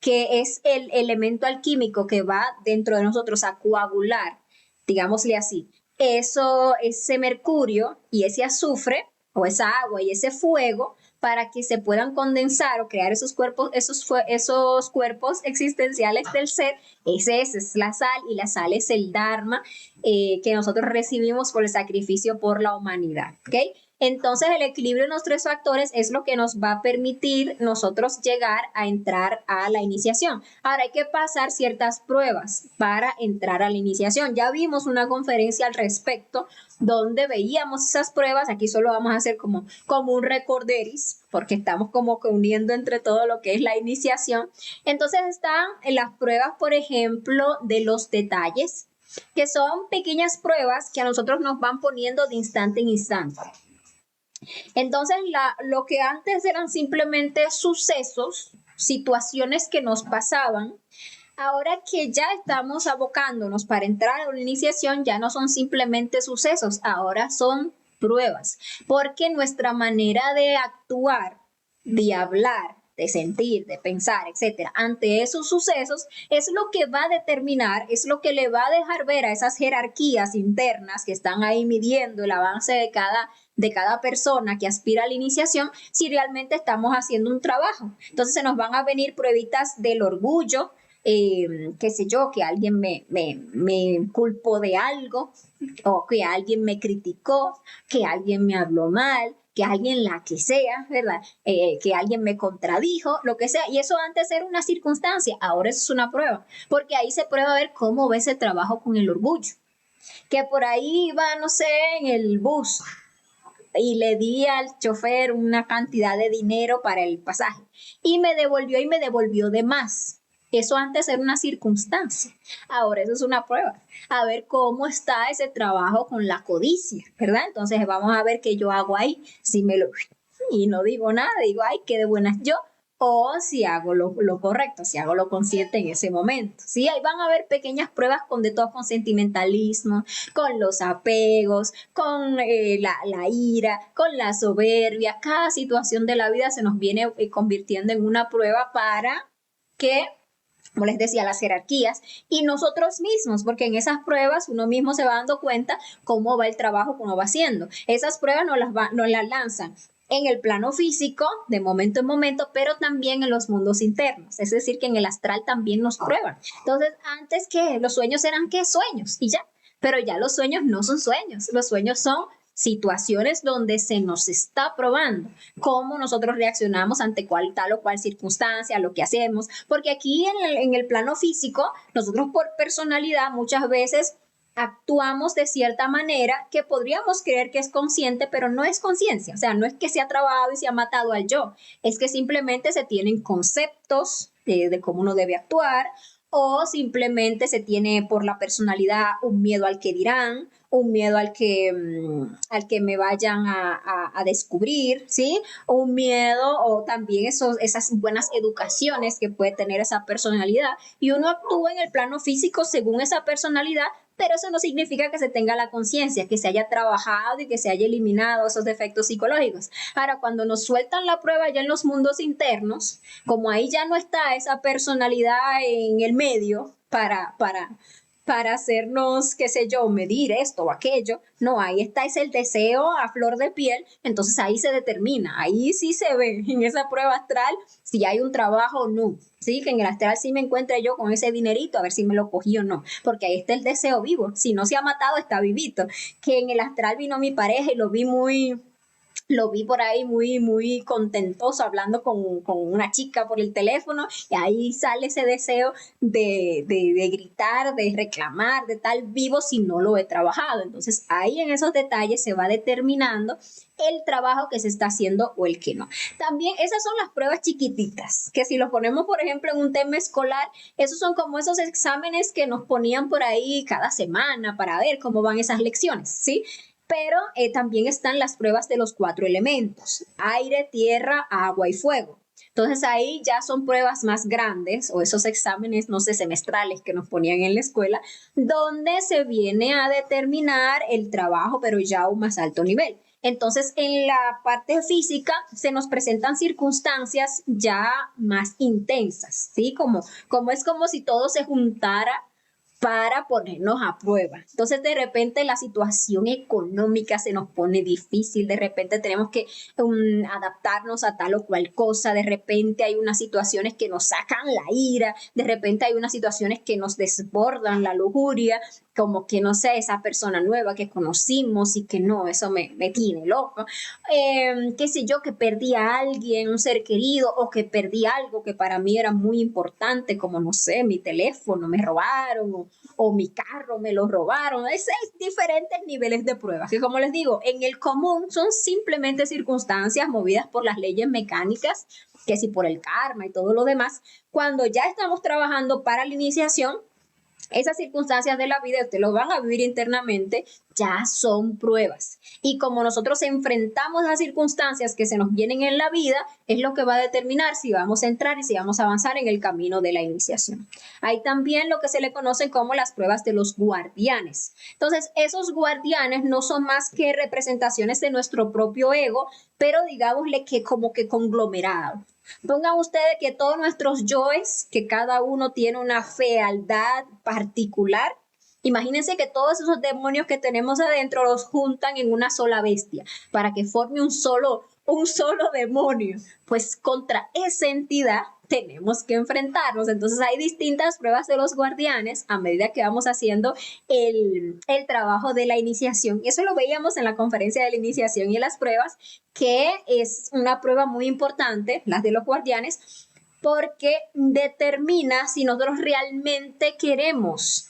que es el elemento alquímico que va dentro de nosotros a coagular, digámosle así, ese mercurio y ese azufre o esa agua y ese fuego para que se puedan condensar o crear esos cuerpos existenciales del ser. Esa es la sal, y la sal es el dharma que nosotros recibimos por el sacrificio por la humanidad, ¿ok? Entonces el equilibrio de los tres factores es lo que nos va a permitir nosotros llegar a entrar a la iniciación. Ahora hay que pasar ciertas pruebas para entrar a la iniciación. Ya vimos una conferencia al respecto donde veíamos esas pruebas. Aquí solo vamos a hacer como un recorderis, porque estamos como que uniendo entre todo lo que es la iniciación. Entonces están las pruebas, por ejemplo, de los detalles, que son pequeñas pruebas que a nosotros nos van poniendo de instante en instante. Entonces, lo que antes eran simplemente sucesos, situaciones que nos pasaban, ahora que ya estamos abocándonos para entrar a una iniciación, ya no son simplemente sucesos, ahora son pruebas, porque nuestra manera de actuar, de hablar, de sentir, de pensar, etcétera, ante esos sucesos es lo que va a determinar, es lo que le va a dejar ver a esas jerarquías internas que están ahí midiendo el avance de cada persona que aspira a la iniciación, si realmente estamos haciendo un trabajo. Entonces se nos van a venir pruebitas del orgullo, qué sé yo, que alguien me culpó de algo, o que alguien me criticó, que alguien me habló mal, que alguien la que sea, ¿verdad? Que alguien me contradijo, lo que sea. Y eso antes era una circunstancia, ahora eso es una prueba, porque ahí se prueba a ver cómo ves el trabajo con el orgullo. Que por ahí iba, no sé, en el bus y le di al chofer una cantidad de dinero para el pasaje y me devolvió de más. Eso antes era una circunstancia, ahora eso es una prueba. A ver cómo está ese trabajo con la codicia, ¿verdad? Entonces vamos a ver qué yo hago ahí, si me lo... y no digo nada, digo, ay, qué de buenas yo, o si hago lo correcto, si hago lo consciente en ese momento. Sí, ahí van a haber pequeñas pruebas con de todo, con sentimentalismo, con los apegos, con la ira, con la soberbia. Cada situación de la vida se nos viene convirtiendo en una prueba para que, como les decía, las jerarquías y nosotros mismos, porque en esas pruebas uno mismo se va dando cuenta cómo va el trabajo, cómo va haciendo. Esas pruebas nos las lanzan en el plano físico, de momento en momento, pero también en los mundos internos. Es decir, que en el astral también nos prueban. Entonces, antes que los sueños eran ¿qué? Sueños y ya. Pero ya los sueños no son sueños. Los sueños son situaciones donde se nos está probando cómo nosotros reaccionamos ante tal o cual circunstancia, lo que hacemos. Porque aquí en el plano físico, nosotros por personalidad muchas veces actuamos de cierta manera que podríamos creer que es consciente, pero no es conciencia. O sea, no es que se ha trabajado y se ha matado al yo, es que simplemente se tienen conceptos de cómo uno debe actuar, o simplemente se tiene por la personalidad un miedo al que dirán, un miedo al que me vayan a descubrir, ¿sí? Un miedo o también esas buenas educaciones que puede tener esa personalidad, y uno actúa en el plano físico según esa personalidad, pero eso no significa que se tenga la conciencia, que se haya trabajado y que se haya eliminado esos defectos psicológicos. Ahora, cuando nos sueltan la prueba ya en los mundos internos, como ahí ya no está esa personalidad en el medio para hacernos, qué sé yo, medir esto o aquello, no, ahí está, es el deseo a flor de piel, entonces ahí se determina, ahí sí se ve en esa prueba astral si hay un trabajo o no, sí, que en el astral sí me encuentre yo con ese dinerito, a ver si me lo cogí o no, porque ahí está el deseo vivo, si no se ha matado está vivito, que en el astral vino mi pareja y lo vi por ahí muy contentoso hablando con una chica por el teléfono, y ahí sale ese deseo de gritar, de reclamar, de tal vivo si no lo he trabajado. Entonces ahí en esos detalles se va determinando el trabajo que se está haciendo o el que no. También esas son las pruebas chiquititas, que si lo ponemos por ejemplo en un tema escolar, esos son como esos exámenes que nos ponían por ahí cada semana para ver cómo van esas lecciones, ¿sí? Pero también están las pruebas de los 4 elementos: aire, tierra, agua y fuego. Entonces ahí ya son pruebas más grandes o esos exámenes, no sé, semestrales que nos ponían en la escuela, donde se viene a determinar el trabajo, pero ya a un más alto nivel. Entonces, en la parte física se nos presentan circunstancias ya más intensas, ¿sí? Como es como si todo se juntara para ponernos a prueba. Entonces, de repente la situación económica se nos pone difícil, de repente tenemos que adaptarnos a tal o cual cosa, de repente hay unas situaciones que nos sacan la ira, de repente hay unas situaciones que nos desbordan la lujuria, como que no sé, esa persona nueva que conocimos y que no, eso me tiene loco, qué sé yo, que perdí a alguien, un ser querido, o que perdí algo que para mí era muy importante, como no sé, mi teléfono me robaron, o mi carro me lo robaron. Es diferentes niveles de pruebas, que como les digo, en el común son simplemente circunstancias movidas por las leyes mecánicas, que si por el karma y todo lo demás. Cuando ya estamos trabajando para la iniciación, esas circunstancias de la vida, ustedes lo van a vivir internamente, ya son pruebas. Y como nosotros enfrentamos las circunstancias que se nos vienen en la vida, es lo que va a determinar si vamos a entrar y si vamos a avanzar en el camino de la iniciación. Hay también lo que se le conoce como las pruebas de los guardianes. Entonces, esos guardianes no son más que representaciones de nuestro propio ego, pero digámosle que como que conglomerado. Pongan ustedes que todos nuestros yoes, que cada uno tiene una fealdad particular, imagínense que todos esos demonios que tenemos adentro los juntan en una sola bestia para que forme un solo demonio. Pues contra esa entidad tenemos que enfrentarnos. Entonces hay distintas pruebas de los guardianes a medida que vamos haciendo el trabajo de la iniciación. Y eso lo veíamos en la conferencia de la iniciación y las pruebas, que es una prueba muy importante, las de los guardianes, porque determina si nosotros realmente queremos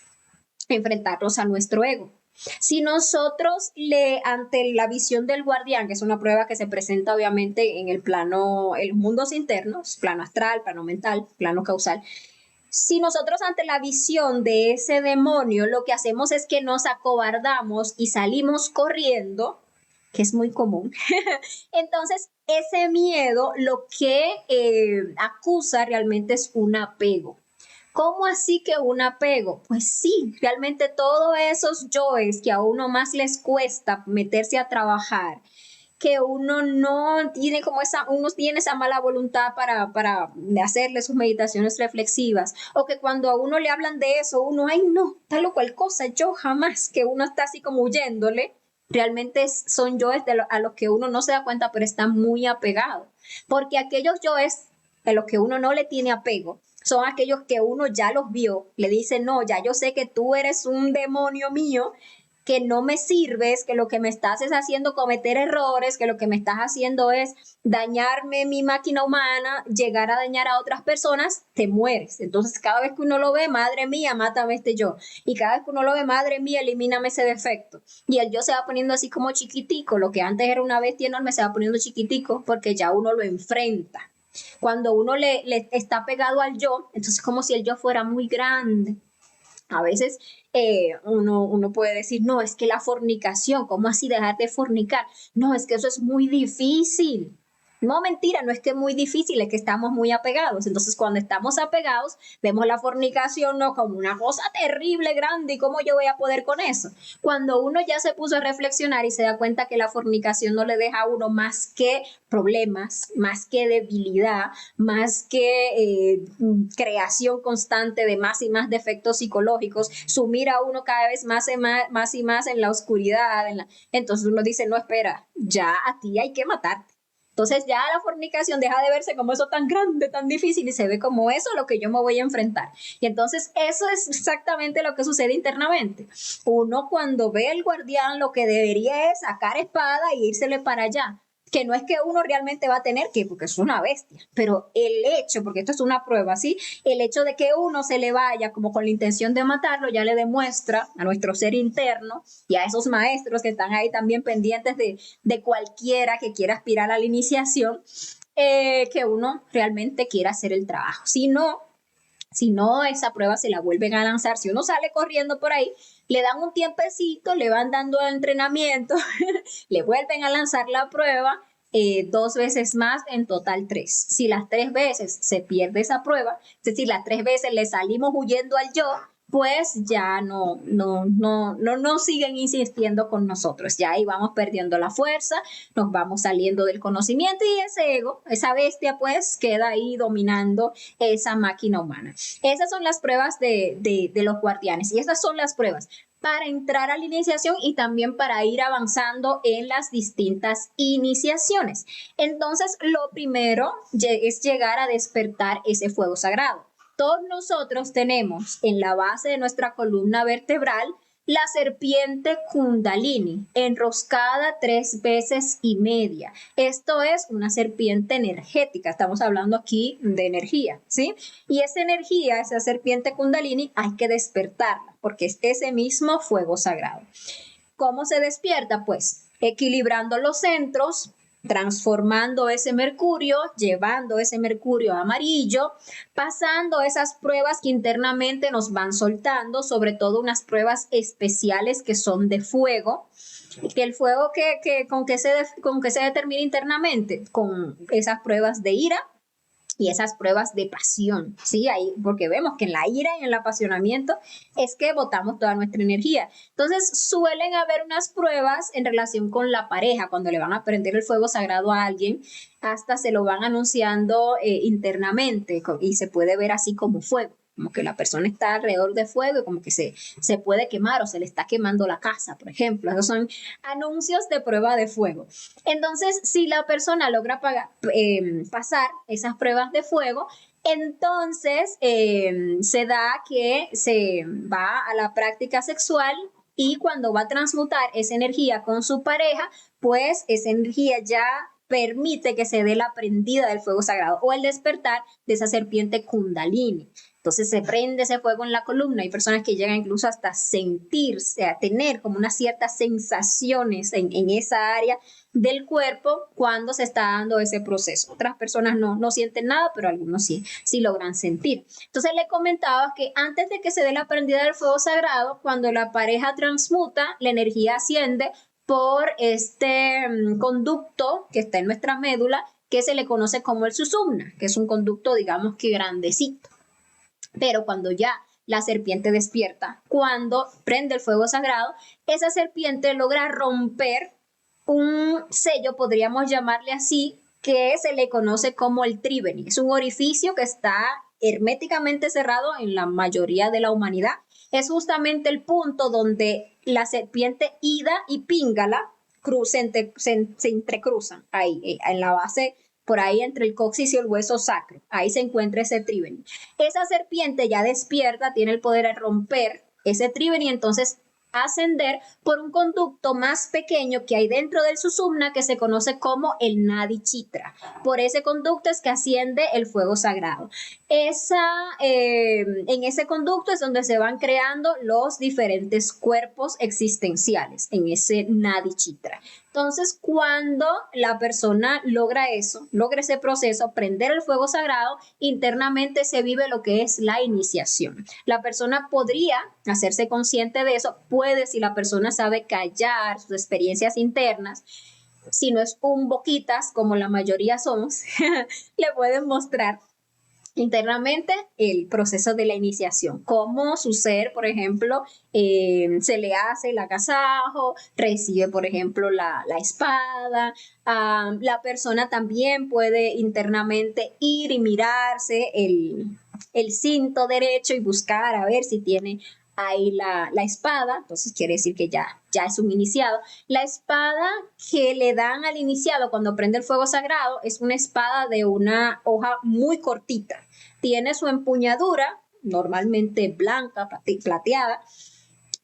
enfrentarnos a nuestro ego. Si nosotros ante la visión del guardián, que es una prueba que se presenta obviamente en el plano, en los mundos internos, plano astral, plano mental, plano causal, si nosotros ante la visión de ese demonio lo que hacemos es que nos acobardamos y salimos corriendo, que es muy común, entonces ese miedo lo que acusa realmente es un apego. ¿Cómo así que un apego? Pues sí, realmente todos esos yoes que a uno más les cuesta meterse a trabajar, que uno no tiene como uno tiene esa mala voluntad para hacerle sus meditaciones reflexivas, o que cuando a uno le hablan de eso, uno, ay no, tal o cual cosa, yo jamás, que uno está así como huyéndole, realmente son yoes a los que uno no se da cuenta, pero está muy apegado, porque aquellos yoes a los que uno no le tiene apego, son aquellos que uno ya los vio, le dice, no, ya yo sé que tú eres un demonio mío, que no me sirves, que lo que me estás es haciendo cometer errores, que lo que me estás haciendo es dañarme mi máquina humana, llegar a dañar a otras personas, te mueres. Entonces cada vez que uno lo ve, madre mía, mátame este yo. Y cada vez que uno lo ve, madre mía, elimíname ese defecto. Y el yo se va poniendo así como chiquitico, lo que antes era una bestia enorme se va poniendo chiquitico porque ya uno lo enfrenta. Cuando uno le está pegado al yo, entonces como si el yo fuera muy grande. A veces uno puede decir, no, es que la fornicación, ¿cómo así dejar de fornicar? No, es que eso es muy difícil. No, mentira, no es que es muy difícil, es que estamos muy apegados. Entonces, cuando estamos apegados, vemos la fornicación no como una cosa terrible, grande, ¿y cómo yo voy a poder con eso? Cuando uno ya se puso a reflexionar y se da cuenta que la fornicación no le deja a uno más que problemas, más que debilidad, más que creación constante de más y más defectos psicológicos, sumir a uno cada vez más y más en la oscuridad. Entonces uno dice, no, espera, ya a ti hay que matarte. Entonces ya la fornicación deja de verse como eso tan grande, tan difícil, y se ve como eso a lo que yo me voy a enfrentar. Y entonces eso es exactamente lo que sucede internamente. Uno cuando ve al guardián lo que debería es sacar espada e írsele para allá, que no es que uno realmente va a tener que, porque es una bestia, pero el hecho, porque esto es una prueba, ¿sí? El hecho de que uno se le vaya como con la intención de matarlo ya le demuestra a nuestro ser interno y a esos maestros que están ahí también pendientes de cualquiera que quiera aspirar a la iniciación, que uno realmente quiera hacer el trabajo. Si no, esa prueba se la vuelven a lanzar. Si uno sale corriendo por ahí, le dan un tiempecito, le van dando entrenamiento, le vuelven a lanzar la prueba 2 veces más, en total 3. Si las 3 veces se pierde esa prueba, es decir, las 3 veces le salimos huyendo al yo, pues ya no siguen insistiendo con nosotros. Ya ahí vamos perdiendo la fuerza, nos vamos saliendo del conocimiento y ese ego, esa bestia, pues queda ahí dominando esa máquina humana. Esas son las pruebas de los guardianes y esas son las pruebas para entrar a la iniciación y también para ir avanzando en las distintas iniciaciones. Entonces, lo primero es llegar a despertar ese fuego sagrado. Todos nosotros tenemos en la base de nuestra columna vertebral la serpiente Kundalini, enroscada 3 veces y media. Esto es una serpiente energética, estamos hablando aquí de energía, ¿sí? Y esa energía, esa serpiente Kundalini, hay que despertarla, porque es ese mismo fuego sagrado. ¿Cómo se despierta? Pues equilibrando los centros, transformando ese mercurio, llevando ese mercurio amarillo, pasando esas pruebas que internamente nos van soltando, sobre todo unas pruebas especiales que son de fuego, que el fuego con que se determina internamente, con esas pruebas de ira y esas pruebas de pasión, ¿sí? Ahí, porque vemos que en la ira y en el apasionamiento es que botamos toda nuestra energía. Entonces, suelen haber unas pruebas en relación con la pareja, cuando le van a prender el fuego sagrado a alguien, hasta se lo van anunciando internamente y se puede ver así como fuego. Como que la persona está alrededor de fuego y como que se puede quemar o se le está quemando la casa, por ejemplo. Esos son anuncios de prueba de fuego. Entonces, si la persona logra pasar esas pruebas de fuego, entonces se da que se va a la práctica sexual y cuando va a transmutar esa energía con su pareja, pues esa energía ya permite que se dé la prendida del fuego sagrado o el despertar de esa serpiente Kundalini. Entonces se prende ese fuego en la columna. Hay personas que llegan incluso hasta sentirse, a tener como unas ciertas sensaciones en esa área del cuerpo cuando se está dando ese proceso. Otras personas no sienten nada, pero algunos sí logran sentir. Entonces le comentaba que antes de que se dé la prendida del fuego sagrado, cuando la pareja transmuta, la energía asciende por este conducto que está en nuestra médula, que se le conoce como el susumna, que es un conducto, digamos que grandecito. Pero cuando ya la serpiente despierta, cuando prende el fuego sagrado, esa serpiente logra romper un sello, podríamos llamarle así, que se le conoce como el tríbeni. Es un orificio que está herméticamente cerrado en la mayoría de la humanidad. Es justamente el punto donde la serpiente Ida y Píngala se entrecruzan ahí, en la base, por ahí entre el coxis y el hueso sacro. Ahí se encuentra ese tríbeni. Esa serpiente ya despierta, tiene el poder de romper ese tríbeni y entonces ascender por un conducto más pequeño que hay dentro del susumna que se conoce como el Nadi Chitra. Por ese conducto es que asciende el fuego sagrado. En ese conducto es donde se van creando los diferentes cuerpos existenciales, en ese Nadi Chitra. Entonces, cuando la persona logra ese proceso, prender el fuego sagrado, internamente se vive lo que es la iniciación. La persona podría hacerse consciente de eso, puede, si la persona sabe callar sus experiencias internas, si no es un boquitas, como la mayoría somos, le pueden mostrar internamente el proceso de la iniciación, cómo su ser, por ejemplo, se le hace el agasajo, recibe, por ejemplo, la espada. La persona también puede internamente ir y mirarse el cinto derecho y buscar a ver si tiene ahí la espada, entonces quiere decir que ya es un iniciado. La espada que le dan al iniciado cuando prende el fuego sagrado es una espada de una hoja muy cortita. Tiene su empuñadura, normalmente blanca, plateada,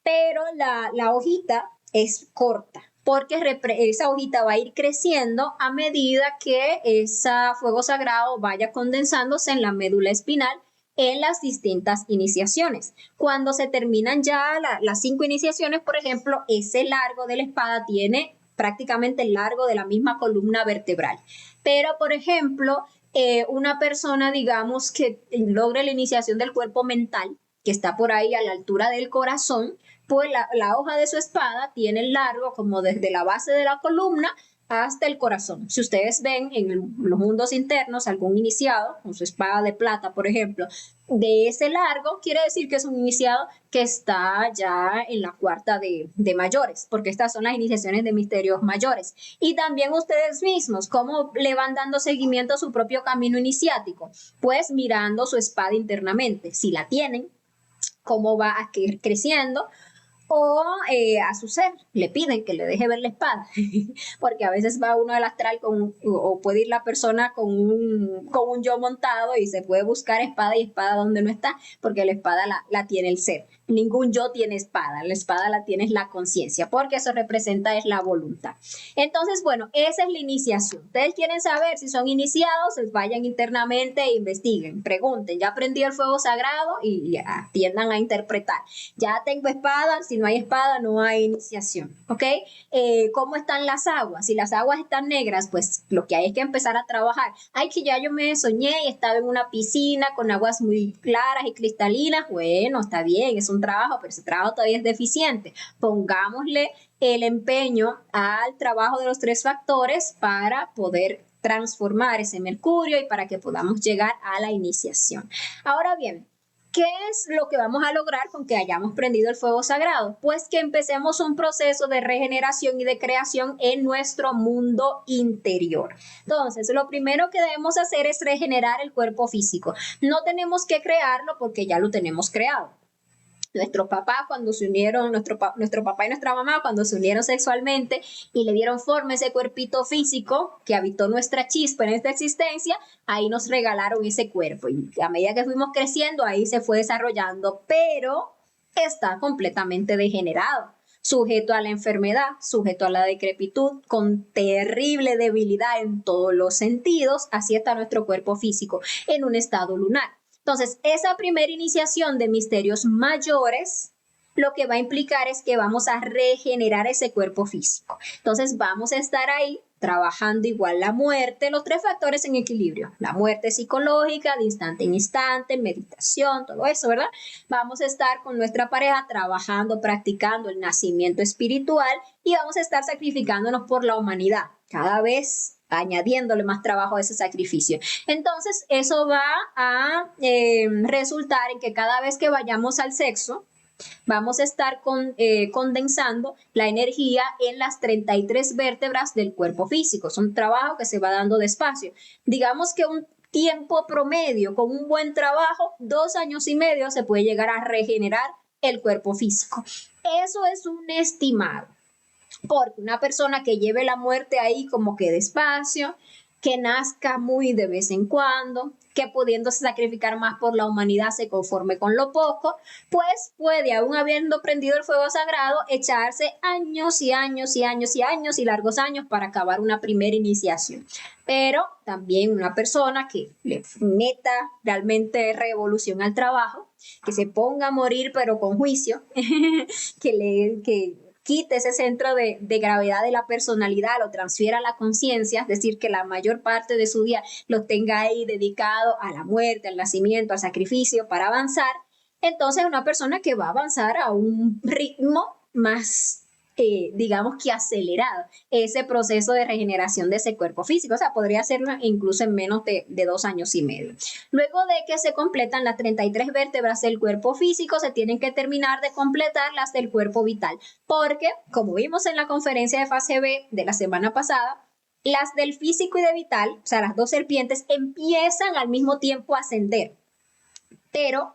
pero la hojita es corta, porque esa hojita va a ir creciendo a medida que ese fuego sagrado vaya condensándose en la médula espinal en las distintas iniciaciones. Cuando se terminan ya las 5 iniciaciones, por ejemplo, ese largo de la espada tiene prácticamente el largo de la misma columna vertebral. Pero, por ejemplo, una persona, digamos, que logre la iniciación del cuerpo mental, que está por ahí a la altura del corazón, pues la hoja de su espada tiene el largo como desde la base de la columna hasta el corazón. Si ustedes ven en los mundos internos algún iniciado con su espada de plata, por ejemplo, de ese largo, quiere decir que es un iniciado que está ya en la cuarta de mayores, porque estas son las iniciaciones de misterios mayores. Y también ustedes mismos, ¿cómo le van dando seguimiento a su propio camino iniciático? Pues mirando su espada internamente, si la tienen, cómo va a ir creciendo, o a su ser le piden que le deje ver la espada, porque a veces va uno al astral o puede ir la persona con un yo montado y se puede buscar espada y espada donde no está, porque la espada la tiene el ser. Ningún yo tiene espada, la espada la tiene la conciencia, porque eso representa es la voluntad. Entonces, bueno, esa es la iniciación. Ustedes quieren saber si son iniciados, pues vayan internamente e investiguen, pregunten, ¿ya aprendí el fuego sagrado? Y atiendan a interpretar. Ya tengo espada, si no hay espada no hay iniciación, ¿ok? ¿Cómo están las aguas? Si las aguas están negras, pues lo que hay es que empezar a trabajar. Ay, que ya yo me soñé y estaba en una piscina con aguas muy claras y cristalinas. Bueno, está bien, es un trabajo, pero ese trabajo todavía es deficiente. Pongámosle el empeño al trabajo de los 3 factores para poder transformar ese mercurio y para que podamos llegar a la iniciación. Ahora bien, ¿qué es lo que vamos a lograr con que hayamos prendido el fuego sagrado? Pues que empecemos un proceso de regeneración y de creación en nuestro mundo interior. Entonces, lo primero que debemos hacer es regenerar el cuerpo físico. No tenemos que crearlo porque ya lo tenemos creado. Nuestros papás cuando se unieron, nuestro papá y nuestra mamá cuando se unieron sexualmente y le dieron forma a ese cuerpito físico que habitó nuestra chispa en esta existencia, ahí nos regalaron ese cuerpo y a medida que fuimos creciendo ahí se fue desarrollando, pero está completamente degenerado, sujeto a la enfermedad, sujeto a la decrepitud, con terrible debilidad en todos los sentidos. Así está nuestro cuerpo físico en un estado lunar. Entonces, esa primera iniciación de misterios mayores lo que va a implicar es que vamos a regenerar ese cuerpo físico. Entonces, vamos a estar ahí trabajando igual la muerte, los 3 factores en equilibrio, la muerte psicológica, de instante en instante, meditación, todo eso, ¿verdad? Vamos a estar con nuestra pareja trabajando, practicando el nacimiento espiritual y vamos a estar sacrificándonos por la humanidad, cada vez añadiéndole más trabajo a ese sacrificio. Entonces, eso va a resultar en que cada vez que vayamos al sexo, vamos a estar condensando la energía en las 33 vértebras del cuerpo físico. Es un trabajo que se va dando despacio. Digamos que un tiempo promedio, con un buen trabajo, 2 años y medio se puede llegar a regenerar el cuerpo físico. Eso es un estimado. Porque una persona que lleve la muerte ahí como que despacio, que nazca muy de vez en cuando, que pudiéndose sacrificar más por la humanidad se conforme con lo poco, pues puede, aún habiendo prendido el fuego sagrado, echarse años y años y años y años y largos años para acabar una primera iniciación. Pero también una persona que le meta realmente revolución al trabajo, que se ponga a morir pero con juicio, que quite ese centro de gravedad de la personalidad, lo transfiera a la conciencia, es decir, que la mayor parte de su día lo tenga ahí dedicado a la muerte, al nacimiento, al sacrificio para avanzar. Entonces, una persona que va a avanzar a un ritmo más digamos que acelerado ese proceso de regeneración de ese cuerpo físico, o sea, podría hacerlo incluso en menos de 2 años y medio. Luego de que se completan las 33 vértebras del cuerpo físico, se tienen que terminar de completar las del cuerpo vital, porque, como vimos en la conferencia de fase B de la semana pasada, las del físico y de vital, o sea, las 2 serpientes, empiezan al mismo tiempo a ascender, pero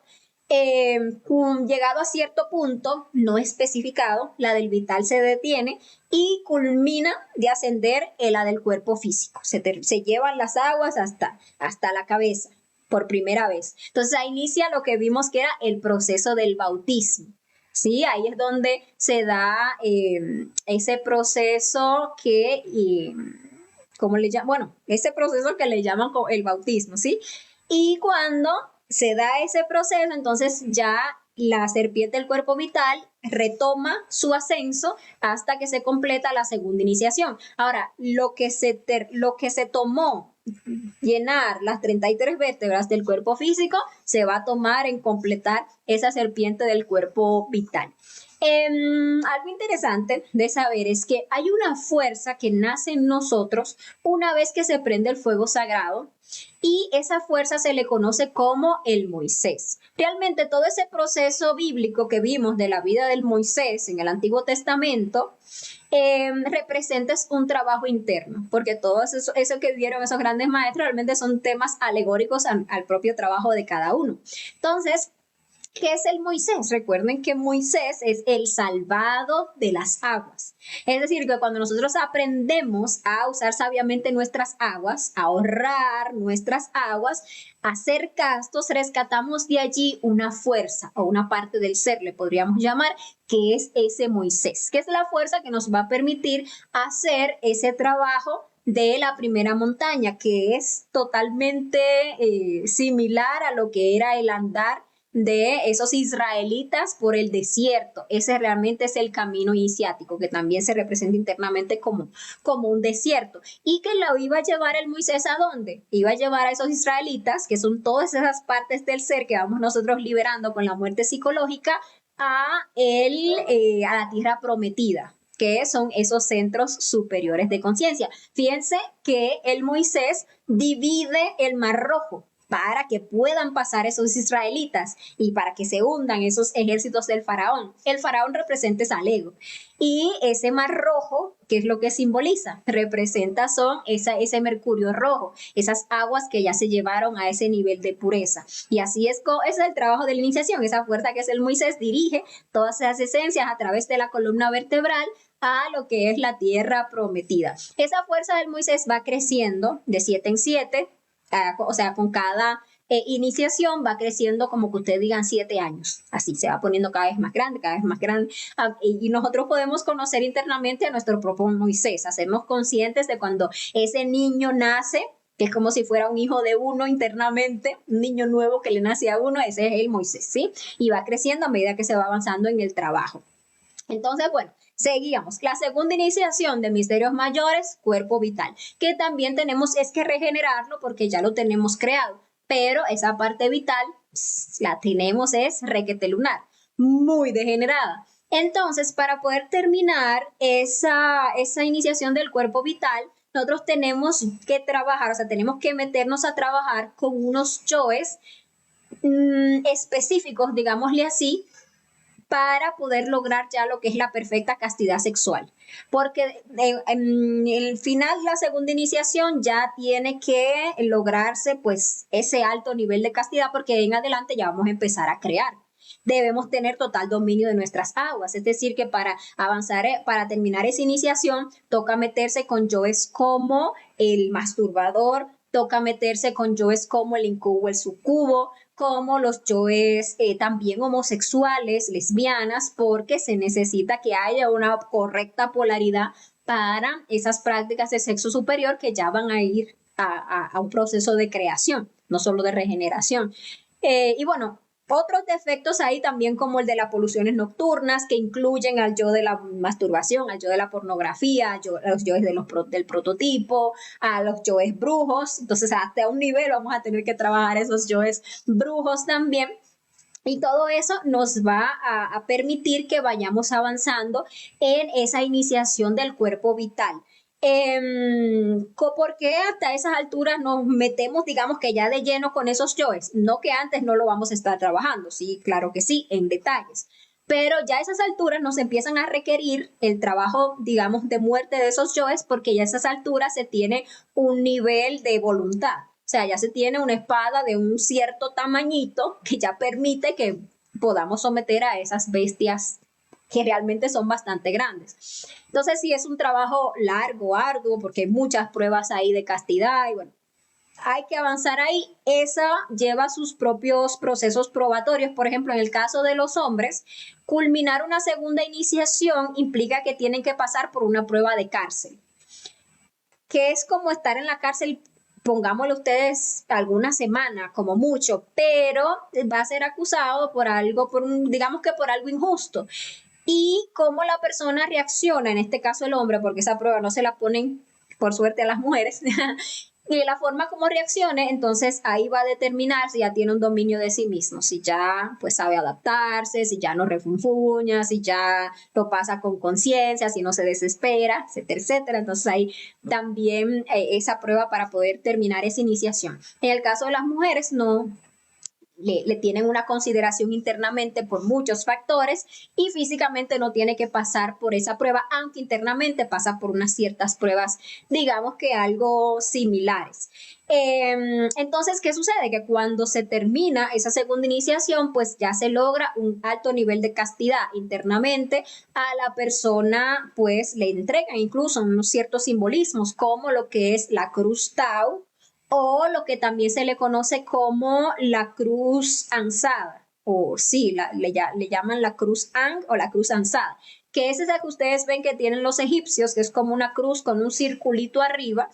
llegado a cierto punto no especificado, la del vital se detiene y culmina de ascender la del cuerpo físico. Se llevan las aguas hasta la cabeza por primera vez. Entonces ahí inicia lo que vimos que era el proceso del bautismo. Sí, ahí es donde se da ese proceso que, ¿cómo le llaman? Bueno, ese proceso que le llaman el bautismo, ¿sí? Y cuando se da ese proceso, entonces ya la serpiente del cuerpo vital retoma su ascenso hasta que se completa la segunda iniciación. Ahora, lo que se tomó llenar las 33 vértebras del cuerpo físico, se va a tomar en completar esa serpiente del cuerpo vital. Algo interesante de saber es que hay una fuerza que nace en nosotros una vez que se prende el fuego sagrado y esa fuerza se le conoce como el Moisés. Realmente todo ese proceso bíblico que vimos de la vida del Moisés en el Antiguo Testamento representa un trabajo interno, porque todo eso que dieron esos grandes maestros realmente son temas alegóricos al propio trabajo de cada uno. Entonces, ¿qué es el Moisés? Recuerden que Moisés es el salvado de las aguas. Es decir, que cuando nosotros aprendemos a usar sabiamente nuestras aguas, a ahorrar nuestras aguas, a ser castos, rescatamos de allí una fuerza o una parte del ser, le podríamos llamar, que es ese Moisés, que es la fuerza que nos va a permitir hacer ese trabajo de la primera montaña, que es totalmente similar a lo que era el andar de esos israelitas por el desierto. Ese realmente es el camino iniciático, que también se representa internamente como un desierto. Y que lo iba a llevar el Moisés ¿a dónde? Iba a llevar a esos israelitas, que son todas esas partes del ser que vamos nosotros liberando con la muerte psicológica, a la tierra prometida, que son esos centros superiores de conciencia. Fíjense que el Moisés divide el Mar Rojo para que puedan pasar esos israelitas y para que se hundan esos ejércitos del faraón. El faraón representa al ego. Y ese mar rojo, ¿qué es lo que simboliza? Representa ese mercurio rojo, esas aguas que ya se llevaron a ese nivel de pureza. Y así ese es el trabajo de la iniciación. Esa fuerza que es el Moisés dirige todas esas esencias a través de la columna vertebral a lo que es la tierra prometida. Esa fuerza del Moisés va creciendo de 7 en 7, o sea, con cada iniciación va creciendo como que ustedes digan 7 años, así se va poniendo cada vez más grande, cada vez más grande, y nosotros podemos conocer internamente a nuestro propio Moisés, hacernos conscientes de cuando ese niño nace, que es como si fuera un hijo de uno internamente, un niño nuevo que le nace a uno, ese es el Moisés, ¿sí? Y va creciendo a medida que se va avanzando en el trabajo. Entonces, bueno, seguíamos. La segunda iniciación de misterios mayores, cuerpo vital, que también tenemos es que regenerarlo porque ya lo tenemos creado, pero esa parte vital la tenemos es requete lunar, muy degenerada. Entonces, para poder terminar esa iniciación del cuerpo vital, nosotros tenemos que trabajar, o sea, tenemos que meternos a trabajar con unos yoes específicos, digámosle así, para poder lograr ya lo que es la perfecta castidad sexual. Porque en el final, la segunda iniciación ya tiene que lograrse pues ese alto nivel de castidad porque en adelante ya vamos a empezar a crear. Debemos tener total dominio de nuestras aguas, es decir, que para avanzar, para terminar esa iniciación, toca meterse con yoes como el masturbador, toca meterse con yoes como el incubo, el sucubo, como los yoes también homosexuales, lesbianas, porque se necesita que haya una correcta polaridad para esas prácticas de sexo superior que ya van a ir a un proceso de creación, no solo de regeneración. Y bueno, otros defectos ahí también como el de las poluciones nocturnas que incluyen al yo de la masturbación, al yo de la pornografía, a los yoes del prototipo, a los yoes brujos. Entonces hasta un nivel vamos a tener que trabajar esos yoes brujos también. Y todo eso nos va a permitir que vayamos avanzando en esa iniciación del cuerpo vital. ¿Por qué hasta esas alturas nos metemos, digamos que ya de lleno con esos yoes? No que antes no lo vamos a estar trabajando, sí, claro que sí, en detalles. Pero ya a esas alturas nos empiezan a requerir el trabajo, digamos, de muerte de esos yoes, porque ya a esas alturas se tiene un nivel de voluntad. O sea, ya se tiene una espada de un cierto tamañito que ya permite que podamos someter a esas bestias que realmente son bastante grandes. Entonces, sí, es un trabajo largo, arduo, porque hay muchas pruebas ahí de castidad y bueno, hay que avanzar ahí. Esa lleva sus propios procesos probatorios. Por ejemplo, en el caso de los hombres, culminar una segunda iniciación implica que tienen que pasar por una prueba de cárcel, que es como estar en la cárcel, pongámoslo ustedes, alguna semana, como mucho, pero va a ser acusado por algo, digamos que por algo injusto. Y cómo la persona reacciona, en este caso el hombre, porque esa prueba no se la ponen por suerte a las mujeres, Y la forma como reaccione, entonces ahí va a determinar si ya tiene un dominio de sí mismo, si ya pues sabe adaptarse, si ya no refunfuña, si ya lo pasa con conciencia, si no se desespera, etcétera, etcétera. Entonces ahí también esa prueba para poder terminar esa iniciación. En el caso de las mujeres no, le tienen una consideración internamente por muchos factores y físicamente no tiene que pasar por esa prueba, aunque internamente pasa por unas ciertas pruebas, digamos que algo similares. Entonces, ¿qué sucede? Que cuando se termina esa segunda iniciación, pues ya se logra un alto nivel de castidad internamente. A la persona pues le entregan incluso unos ciertos simbolismos como lo que es la cruz Tau, o lo que también se le conoce como la cruz ansada, o sí, le llaman la cruz Ang o la cruz ansada, que es esa que ustedes ven que tienen los egipcios, que es como una cruz con un circulito arriba,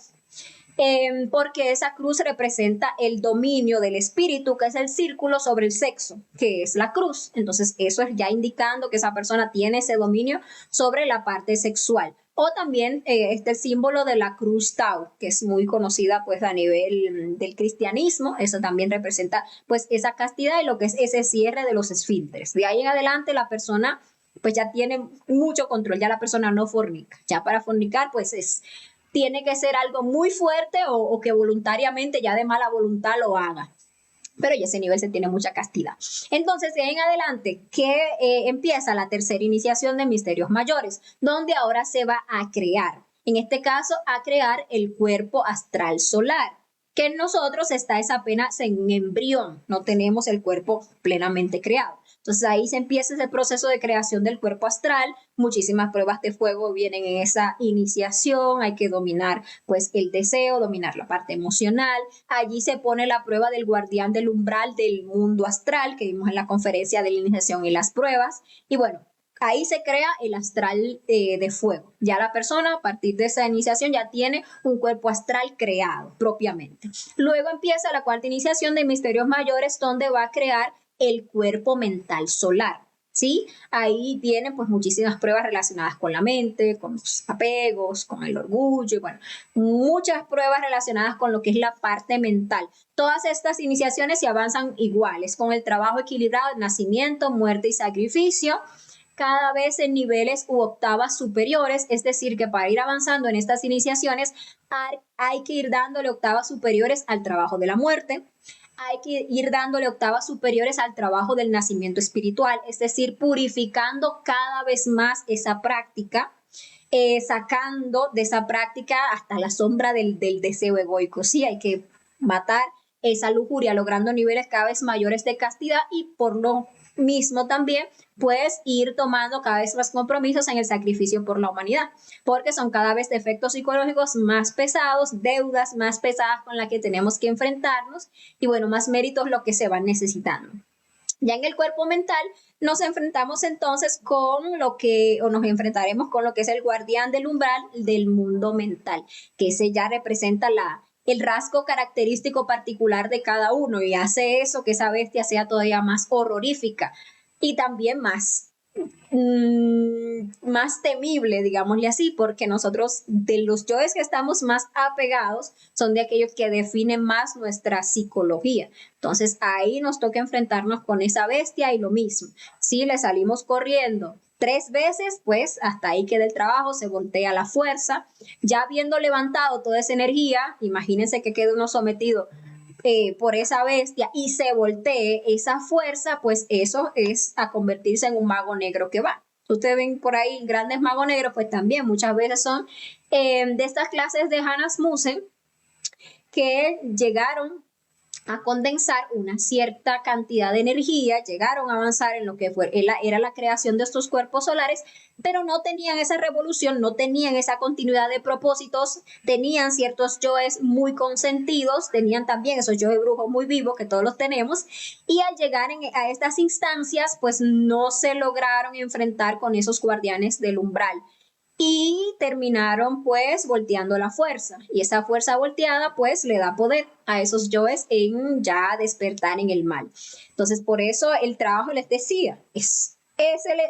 porque esa cruz representa el dominio del espíritu, que es el círculo sobre el sexo, que es la cruz. Entonces, eso es ya indicando que esa persona tiene ese dominio sobre la parte sexual. O también este símbolo de la cruz Tau, que es muy conocida pues a nivel del cristianismo. Eso también representa pues esa castidad y lo que es ese cierre de los esfínteres. De ahí en adelante la persona pues ya tiene mucho control, ya la persona no fornica. Ya para fornicar pues tiene que ser algo muy fuerte o que voluntariamente ya de mala voluntad lo haga. Pero ya ese nivel se tiene mucha castidad. Entonces, en adelante, que empieza la tercera iniciación de misterios mayores, donde ahora se va a crear, en este caso, a crear el cuerpo astral solar, que en nosotros está es apenas en embrión, no tenemos el cuerpo plenamente creado. Entonces ahí se empieza ese proceso de creación del cuerpo astral, muchísimas pruebas de fuego vienen en esa iniciación, hay que dominar pues el deseo, dominar la parte emocional, allí se pone la prueba del guardián del umbral del mundo astral, que vimos en la conferencia de la iniciación y las pruebas, y bueno, ahí se crea el astral de fuego. Ya la persona a partir de esa iniciación ya tiene un cuerpo astral creado propiamente. Luego empieza la cuarta iniciación de misterios mayores donde va a crear el cuerpo mental solar. ¿Sí? Ahí vienen pues muchísimas pruebas relacionadas con la mente, con los apegos, con el orgullo, y bueno, muchas pruebas relacionadas con lo que es la parte mental. Todas estas iniciaciones se avanzan iguales, con el trabajo equilibrado de nacimiento, muerte y sacrificio, cada vez en niveles u octavas superiores, es decir, que para ir avanzando en estas iniciaciones hay que ir dándole octavas superiores al trabajo de la muerte, hay que ir dándole octavas superiores al trabajo del nacimiento espiritual, es decir, purificando cada vez más esa práctica, sacando de esa práctica hasta la sombra del deseo egoico. Sí, hay que matar esa lujuria, logrando niveles cada vez mayores de castidad y por lo mismo también pues ir tomando cada vez más compromisos en el sacrificio por la humanidad, porque son cada vez defectos psicológicos más pesados, deudas más pesadas con las que tenemos que enfrentarnos y bueno, más méritos lo que se van necesitando. Ya en el cuerpo mental nos enfrentamos entonces con lo que, o nos enfrentaremos con lo que es el guardián del umbral del mundo mental, que ese ya representa el rasgo característico particular de cada uno y hace eso que esa bestia sea todavía más horrorífica y también más temible, digámosle así, porque nosotros de los yoes que estamos más apegados son de aquellos que definen más nuestra psicología. Entonces ahí nos toca enfrentarnos con esa bestia y lo mismo. Si le salimos corriendo 3 veces, pues hasta ahí queda el trabajo, se voltea la fuerza. Ya habiendo levantado toda esa energía, imagínense que quede uno sometido por esa bestia y se voltee esa fuerza, pues eso es a convertirse en un mago negro que va. Ustedes ven por ahí grandes magos negros, pues también muchas veces son de estas clases de Hannas Musen que llegaron a condensar una cierta cantidad de energía, llegaron a avanzar en lo que era la creación de estos cuerpos solares, pero no tenían esa revolución, no tenían esa continuidad de propósitos, tenían ciertos yoes muy consentidos, tenían también esos yoes brujos muy vivos que todos los tenemos, y al llegar a estas instancias, pues no se lograron enfrentar con esos guardianes del umbral y terminaron pues volteando la fuerza y esa fuerza volteada pues le da poder a esos yoes en ya despertar en el mal. Entonces por eso el trabajo les decía es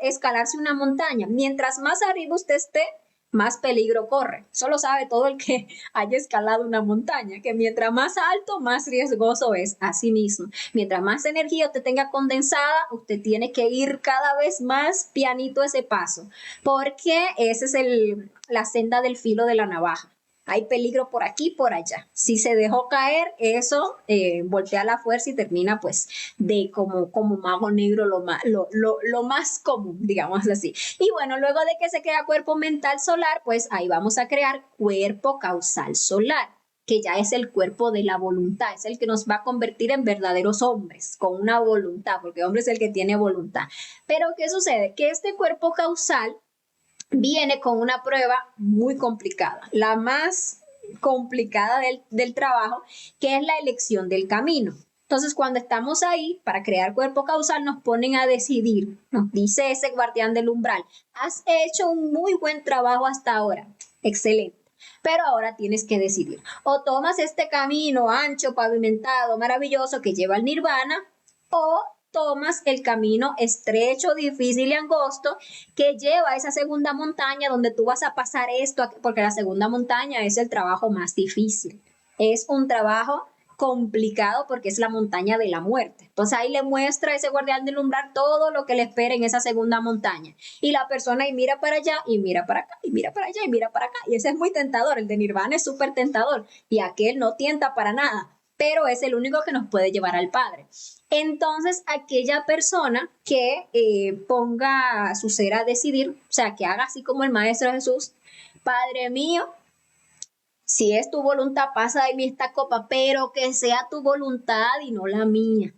escalarse una montaña. Mientras más arriba usted esté, más peligro corre. Eso lo sabe todo el que haya escalado una montaña, que mientras más alto, más riesgoso es. Así mismo, mientras más energía usted tenga condensada, usted tiene que ir cada vez más pianito ese paso, porque esa es la senda del filo de la navaja. Hay peligro por aquí, por allá. Si se dejó caer, eso voltea la fuerza y termina pues de como mago negro lo más común, digamos así. Y bueno, luego de que se crea cuerpo mental solar, pues ahí vamos a crear cuerpo causal solar, que ya es el cuerpo de la voluntad, es el que nos va a convertir en verdaderos hombres, con una voluntad, porque hombre es el que tiene voluntad. Pero ¿qué sucede? Que este cuerpo causal viene con una prueba muy complicada, la más complicada del trabajo, que es la elección del camino. Entonces, cuando estamos ahí para crear cuerpo causal, nos ponen a decidir, nos dice ese guardián del umbral, has hecho un muy buen trabajo hasta ahora, excelente, pero ahora tienes que decidir, o tomas este camino ancho, pavimentado, maravilloso que lleva al nirvana, o tomas el camino estrecho, difícil y angosto que lleva a esa segunda montaña donde tú vas a pasar esto, porque la segunda montaña es el trabajo más difícil. Es un trabajo complicado porque es la montaña de la muerte. Entonces ahí le muestra a ese guardián del umbral todo lo que le espera en esa segunda montaña. Y la persona y mira para allá y mira para acá y mira para allá y mira para acá. Y ese es muy tentador. El de Nirvana es súper tentador y aquel no tienta para nada, pero es el único que nos puede llevar al Padre. Entonces, aquella persona que ponga su ser a decidir, o sea, que haga así como el Maestro Jesús, Padre mío, si es tu voluntad, pasa de mí esta copa, pero que sea tu voluntad y no la mía.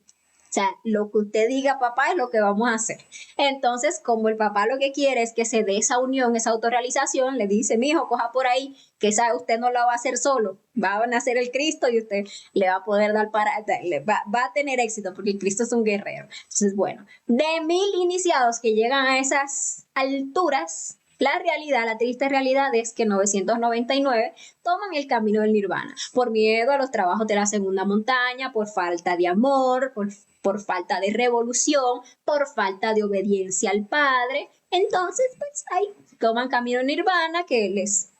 O sea, lo que usted diga, papá, es lo que vamos a hacer. Entonces, como el papá lo que quiere es que se dé esa unión, esa autorrealización, le dice, mijo, coja por ahí, que sabe, usted no la va a hacer solo, va a nacer el Cristo y usted le va a poder dar va a tener éxito, porque el Cristo es un guerrero. Entonces, bueno, de 1000 iniciados que llegan a esas alturas, la realidad, la triste realidad es que 999 toman el camino del nirvana por miedo a los trabajos de la segunda montaña, por falta de amor, por falta de revolución, por falta de obediencia al Padre. Entonces, pues ahí toman camino nirvana que les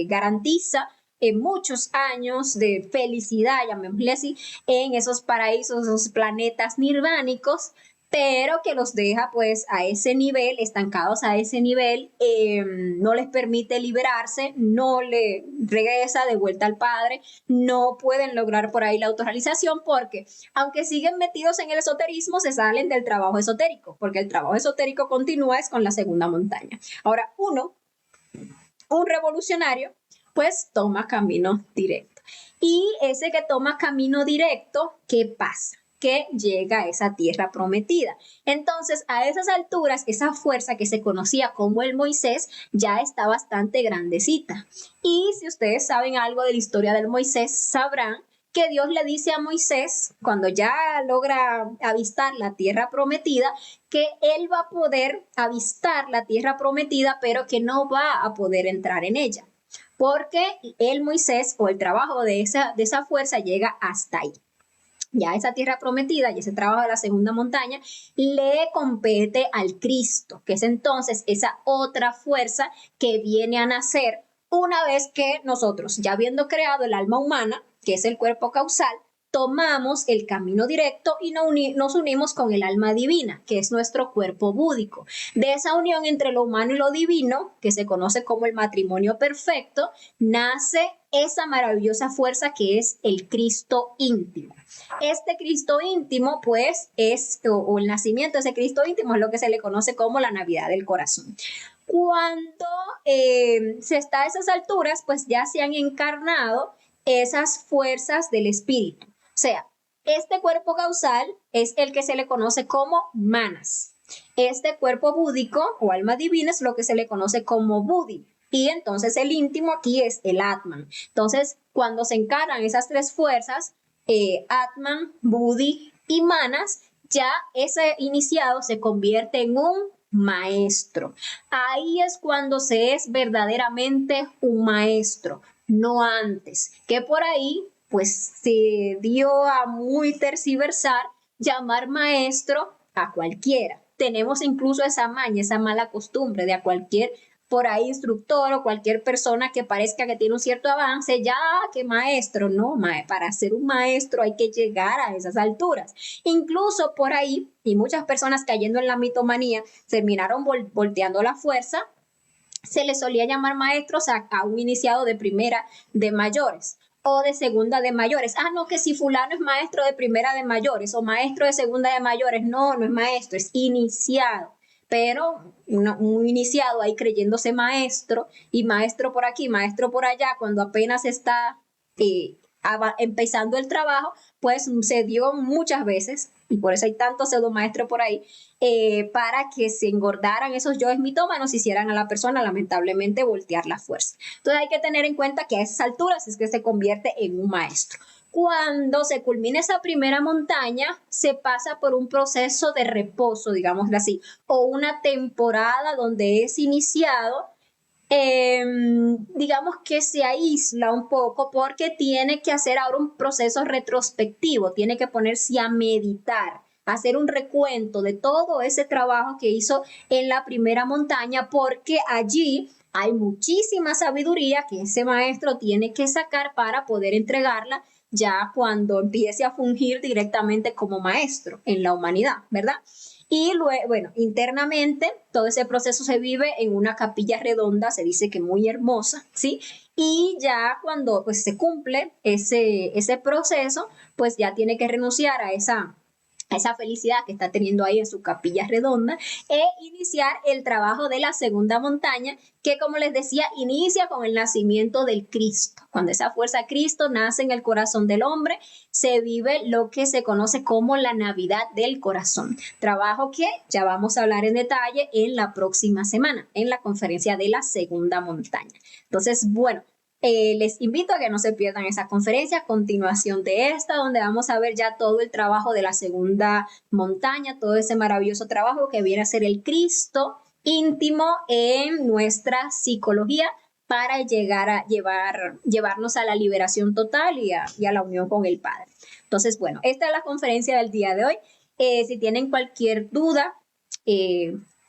garantiza muchos años de felicidad, llamémosle así, en esos paraísos, esos planetas nirvánicos, pero que los deja pues a ese nivel, estancados a ese nivel, no les permite liberarse, no le regresa de vuelta al Padre, no pueden lograr por ahí la autorrealización porque aunque siguen metidos en el esoterismo, se salen del trabajo esotérico, porque el trabajo esotérico continúa es con la segunda montaña. Ahora, un revolucionario, pues toma camino directo. Y ese que toma camino directo, ¿qué pasa? Que llega a esa tierra prometida. Entonces, a esas alturas, esa fuerza que se conocía como el Moisés ya está bastante grandecita. Y si ustedes saben algo de la historia del Moisés, sabrán que Dios le dice a Moisés, cuando ya logra avistar la tierra prometida, que él va a poder avistar la tierra prometida, pero que no va a poder entrar en ella, porque el Moisés o el trabajo de esa fuerza llega hasta ahí. Ya esa tierra prometida y ese trabajo de la segunda montaña le compete al Cristo, que es entonces esa otra fuerza que viene a nacer una vez que nosotros, ya habiendo creado el alma humana, que es el cuerpo causal, tomamos el camino directo y nos unimos con el alma divina, que es nuestro cuerpo búdico. De esa unión entre lo humano y lo divino, que se conoce como el matrimonio perfecto, nace esa maravillosa fuerza que es el Cristo íntimo. Este Cristo íntimo, pues, o el nacimiento de ese Cristo íntimo es lo que se le conoce como la Navidad del Corazón. Cuando se está a esas alturas, pues ya se han encarnado esas fuerzas del espíritu. O sea, este cuerpo causal es el que se le conoce como manas. Este cuerpo búdico o alma divina es lo que se le conoce como buddhi. Y entonces el íntimo aquí es el Atman. Entonces, cuando se encarnan esas tres fuerzas, Atman, buddhi y manas, ya ese iniciado se convierte en un maestro. Ahí es cuando se es verdaderamente un maestro, no antes, que por ahí pues se dio a muy tergiversar llamar maestro a cualquiera. Tenemos incluso esa maña, esa mala costumbre de a cualquier por ahí instructor o cualquier persona que parezca que tiene un cierto avance, ya que maestro, no, para ser un maestro hay que llegar a esas alturas. Incluso por ahí, y muchas personas cayendo en la mitomanía, terminaron volteando la fuerza, se le solía llamar maestros a un iniciado de primera de mayores o de segunda de mayores. Ah, no, que si fulano es maestro de primera de mayores o maestro de segunda de mayores. No, no es maestro, es iniciado. Pero un iniciado ahí creyéndose maestro y maestro por aquí, maestro por allá, cuando apenas está empezando el trabajo, pues se dio muchas veces, y por eso hay tantos pseudo maestros por ahí, para que se engordaran esos yoes mitómanos, hicieran a la persona lamentablemente voltear la fuerza. Entonces hay que tener en cuenta que a esas alturas es que se convierte en un maestro. Cuando se culmina esa primera montaña, se pasa por un proceso de reposo, digámoslo así, o una temporada donde es iniciado, digamos que se aísla un poco porque tiene que hacer ahora un proceso retrospectivo, tiene que ponerse a meditar, hacer un recuento de todo ese trabajo que hizo en la primera montaña, porque allí hay muchísima sabiduría que ese maestro tiene que sacar para poder entregarla ya cuando empiece a fungir directamente como maestro en la humanidad, ¿verdad? Y luego, bueno, internamente todo ese proceso se vive en una capilla redonda, se dice que muy hermosa, ¿sí? Y ya cuando pues se cumple ese proceso, pues ya tiene que renunciar a esa felicidad que está teniendo ahí en su capilla redonda e iniciar el trabajo de la segunda montaña, que como les decía, inicia con el nacimiento del Cristo. Cuando esa fuerza Cristo nace en el corazón del hombre, se vive lo que se conoce como la Navidad del corazón. Trabajo que ya vamos a hablar en detalle en la próxima semana, en la conferencia de la segunda montaña. Entonces, bueno, les invito a que no se pierdan esa conferencia a continuación de esta, donde vamos a ver ya todo el trabajo de la segunda montaña, todo ese maravilloso trabajo que viene a ser el Cristo íntimo en nuestra psicología para llegar a llevarnos a la liberación total y a la unión con el Padre. Entonces, bueno, esta es la conferencia del día de hoy. Si tienen cualquier duda,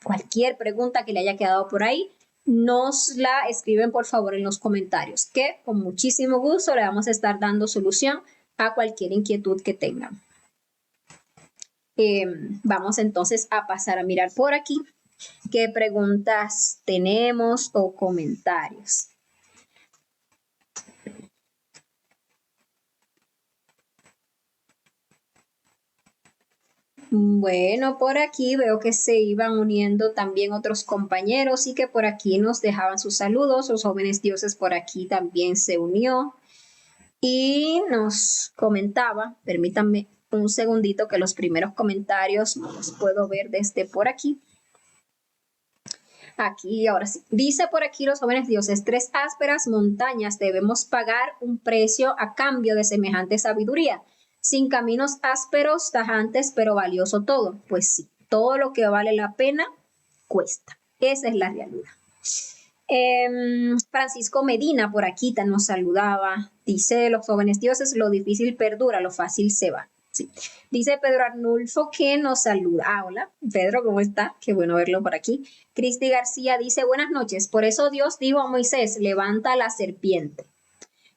cualquier pregunta que le haya quedado por ahí, nos la escriben por favor en los comentarios, que con muchísimo gusto le vamos a estar dando solución a cualquier inquietud que tengan. Vamos entonces a pasar a mirar por aquí qué preguntas tenemos o comentarios. Bueno, por aquí veo que se iban uniendo también otros compañeros y que por aquí nos dejaban sus saludos. Los jóvenes dioses por aquí también se unió y nos comentaba, permítanme un segundito que los primeros comentarios los puedo ver desde por aquí. Aquí, ahora sí. Dice por aquí los jóvenes dioses, 3 ásperas montañas debemos pagar un precio a cambio de semejante sabiduría. Sin caminos ásperos, tajantes, pero valioso todo. Pues sí, todo lo que vale la pena cuesta. Esa es la realidad. Francisco Medina por aquí nos saludaba. Dice los jóvenes dioses, lo difícil perdura, lo fácil se va. Sí. Dice Pedro Arnulfo que nos saluda. Ah, hola, Pedro, ¿cómo está? Qué bueno verlo por aquí. Cristi García dice, buenas noches. Por eso Dios dijo a Moisés, levanta la serpiente.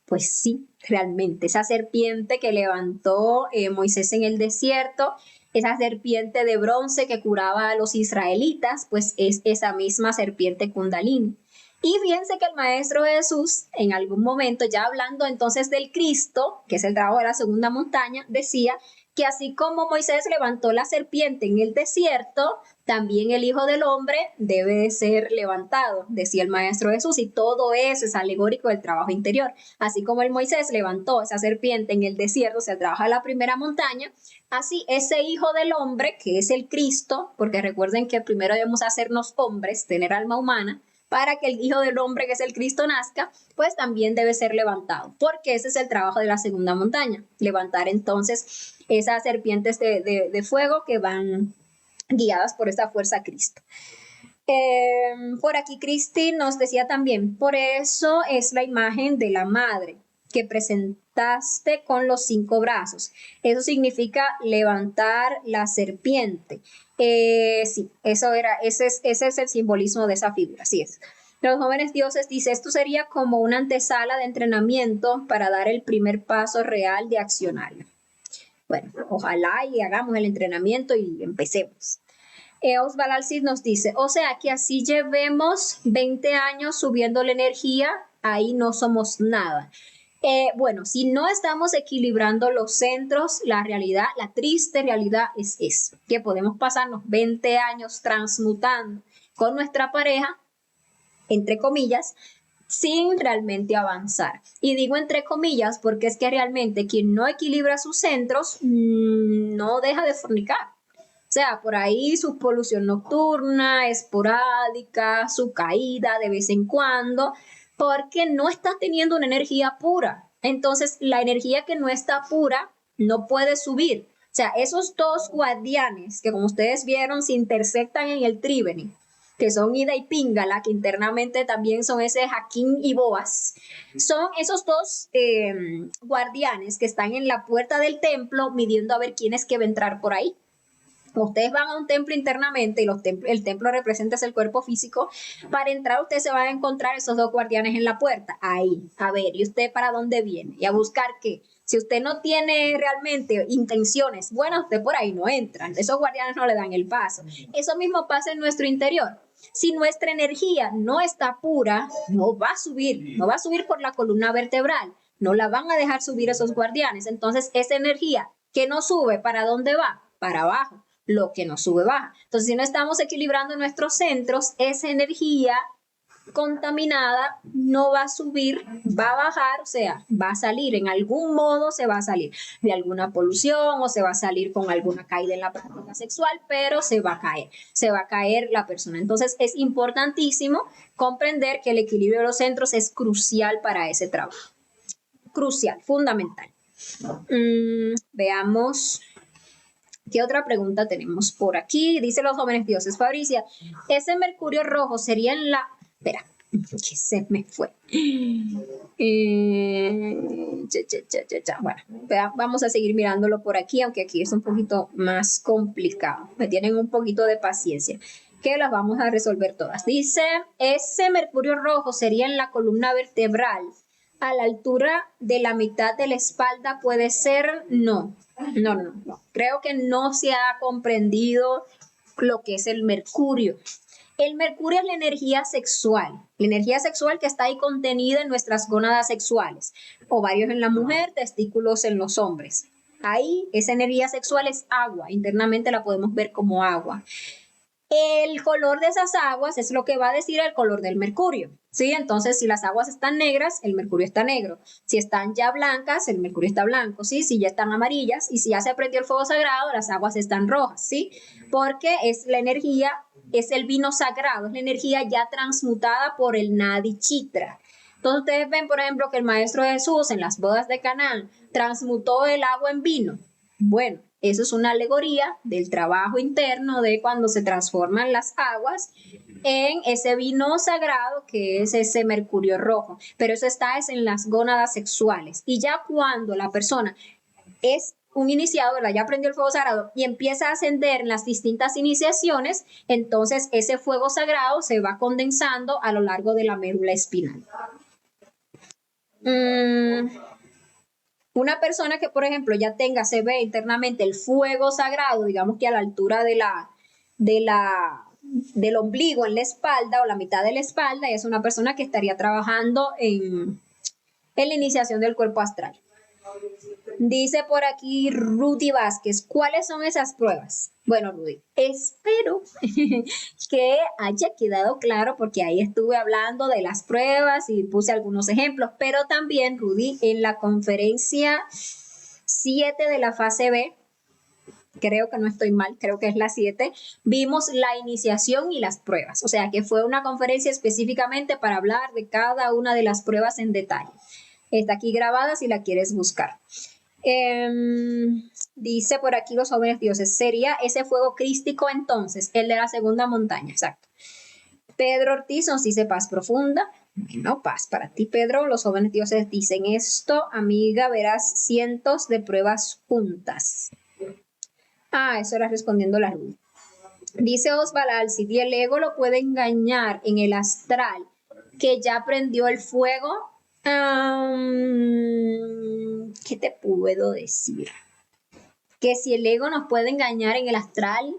Pues sí, realmente, esa serpiente que levantó Moisés en el desierto, esa serpiente de bronce que curaba a los israelitas, pues es esa misma serpiente Kundalini. Y fíjense que el Maestro Jesús, en algún momento, ya hablando entonces del Cristo, que es el trabajo de la segunda montaña, decía que así como Moisés levantó la serpiente en el desierto, también el Hijo del Hombre debe de ser levantado, decía el Maestro Jesús, y todo eso es alegórico del trabajo interior. Así como el Moisés levantó esa serpiente en el desierto, o sea, el trabajo de la primera montaña, así ese Hijo del Hombre, que es el Cristo, porque recuerden que primero debemos hacernos hombres, tener alma humana, para que el Hijo del Hombre, que es el Cristo, nazca, pues también debe ser levantado, porque ese es el trabajo de la segunda montaña, levantar entonces esas serpientes de fuego que van guiadas por esta fuerza Cristo. Por aquí Cristi nos decía también, por eso es la imagen de la madre que presentaste con los 5 brazos. Eso significa levantar la serpiente. Sí, ese es el simbolismo de esa figura, así es. Los jóvenes dioses dice, esto sería como una antesala de entrenamiento para dar el primer paso real de accionar. Bueno, ojalá y hagamos el entrenamiento y empecemos. Osval Alcid nos dice, o sea que así llevemos 20 años subiendo la energía, ahí no somos nada. Bueno, si no estamos equilibrando los centros, la realidad, la triste realidad es eso, que podemos pasarnos 20 años transmutando con nuestra pareja, entre comillas, sin realmente avanzar. Y digo entre comillas porque es que realmente quien no equilibra sus centros no deja de fornicar. O sea, por ahí su polución nocturna, esporádica, su caída de vez en cuando, porque no está teniendo una energía pura. Entonces, la energía que no está pura no puede subir. O sea, esos dos guardianes que como ustedes vieron se intersectan en el tríbeni, que son Ida y Píngala, que internamente también son ese Jaquín y Boaz, son esos dos guardianes que están en la puerta del templo midiendo a ver quién es que va a entrar por ahí. Ustedes van a un templo internamente y el templo representa el cuerpo físico. Para entrar, ustedes se van a encontrar esos dos guardianes en la puerta. Ahí, a ver, ¿y usted para dónde viene? ¿Y a buscar qué? Si usted no tiene realmente intenciones buenas, usted por ahí no entra. Esos guardianes no le dan el paso. Eso mismo pasa en nuestro interior. Si nuestra energía no está pura, no va a subir por la columna vertebral. No la van a dejar subir esos guardianes. Entonces, esa energía que no sube, ¿para dónde va? Para abajo. Lo que nos sube baja. Entonces, si no estamos equilibrando nuestros centros, esa energía contaminada no va a subir, va a bajar, o sea, va a salir, en algún modo se va a salir de alguna polución o se va a salir con alguna caída en la práctica sexual, pero se va a caer la persona. Entonces, es importantísimo comprender que el equilibrio de los centros es crucial para ese trabajo. Crucial, fundamental. Veamos. ¿Qué otra pregunta tenemos por aquí? Dice los jóvenes dioses. Fabricia, ese mercurio rojo sería en la... Espera, que se me fue. Bueno, vamos a seguir mirándolo por aquí, aunque aquí es un poquito más complicado. Me tienen un poquito de paciencia, que las vamos a resolver todas. Dice, ese mercurio rojo sería en la columna vertebral. A la altura de la mitad de la espalda puede ser, no. Creo que no se ha comprendido lo que es el mercurio. El mercurio es la energía sexual que está ahí contenida en nuestras gónadas sexuales, ovarios en la mujer, testículos en los hombres. Ahí esa energía sexual es agua, internamente la podemos ver como agua. El color de esas aguas es lo que va a decir el color del mercurio, ¿sí? Entonces, si las aguas están negras, el mercurio está negro. Si están ya blancas, el mercurio está blanco, ¿sí? Si ya están amarillas y si ya se prendió el fuego sagrado, las aguas están rojas, ¿sí? Porque es la energía, es el vino sagrado, es la energía ya transmutada por el Nadi Chitra. Entonces, ustedes ven, por ejemplo, que el Maestro Jesús en las bodas de Canaán transmutó el agua en vino. Bueno, eso es una alegoría del trabajo interno de cuando se transforman las aguas en ese vino sagrado que es ese mercurio rojo. Pero eso está en las gónadas sexuales. Y ya cuando la persona es un iniciado, ¿verdad? Ya aprendió el fuego sagrado y empieza a ascender en las distintas iniciaciones, entonces ese fuego sagrado se va condensando a lo largo de la médula espinal. Una persona que, por ejemplo, ya se ve internamente el fuego sagrado, digamos que a la altura del ombligo en la espalda o la mitad de la espalda, y es una persona que estaría trabajando en la iniciación del cuerpo astral. Dice por aquí Rudy Vázquez, ¿cuáles son esas pruebas? Bueno, Rudy, espero que haya quedado claro porque ahí estuve hablando de las pruebas y puse algunos ejemplos, pero también, Rudy, en la conferencia 7 de la fase B, creo que no estoy mal, creo que es la 7, vimos la iniciación y las pruebas, o sea que fue una conferencia específicamente para hablar de cada una de las pruebas en detalle. Está aquí grabada si la quieres buscar. Dice por aquí los jóvenes dioses, sería ese fuego crístico entonces, el de la segunda montaña, exacto. Pedro Ortiz nos dice paz profunda. No, paz para ti, Pedro. Los jóvenes dioses dicen esto, amiga, verás cientos de pruebas juntas. Eso era respondiendo la luz. Dice Osvalal, si el ego lo puede engañar en el astral que ya prendió el fuego. ¿Qué te puedo decir? Que si el ego nos puede engañar en el astral,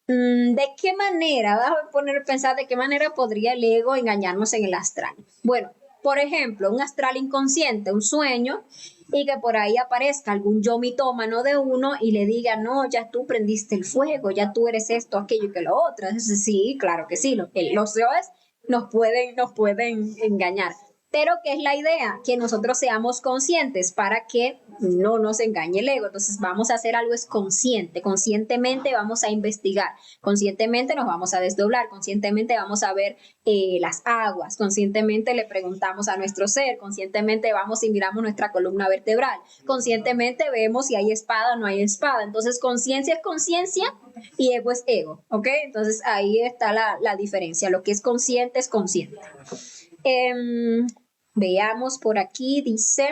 ¿de qué manera? Vamos a poner a pensar de qué manera podría el ego engañarnos en el astral. Bueno, por ejemplo, un astral inconsciente, un sueño, y que por ahí aparezca algún yo mitómano de uno y le diga, no, ya tú prendiste el fuego, ya tú eres esto, aquello y que lo otro. Entonces, sí, claro que sí, los dioses nos pueden engañar. Pero ¿qué es la idea? Que nosotros seamos conscientes para que no nos engañe el ego. Entonces vamos a hacer algo es consciente, conscientemente vamos a investigar, conscientemente nos vamos a desdoblar, conscientemente vamos a ver las aguas, conscientemente le preguntamos a nuestro ser, conscientemente vamos y miramos nuestra columna vertebral, conscientemente vemos si hay espada o no hay espada. Entonces conciencia es conciencia y ego es ego, ¿ok? Entonces ahí está la diferencia, lo que es consciente es consciente. Veamos por aquí, dice...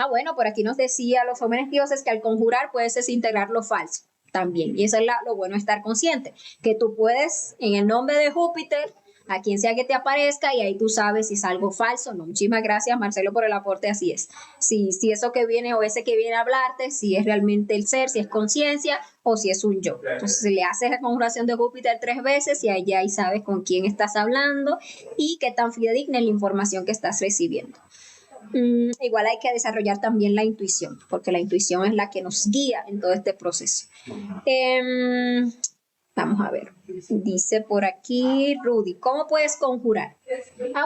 bueno, por aquí nos decía los jóvenes dioses que al conjurar puedes desintegrar lo falso también. Y eso es lo bueno de estar consciente, que tú puedes, en el nombre de Júpiter, a quien sea que te aparezca, y ahí tú sabes si es algo falso o no. Muchísimas gracias, Marcelo, por el aporte, así es. Si eso que viene o ese que viene a hablarte, si es realmente el ser, si es conciencia o si es un yo. Entonces le haces la conjuración de Júpiter 3 veces y allá ahí sabes con quién estás hablando y qué tan fidedigna es la información que estás recibiendo. Igual hay que desarrollar también la intuición, porque la intuición es la que nos guía en todo este proceso. Vamos a ver, dice por aquí Rudy, ¿cómo puedes conjurar?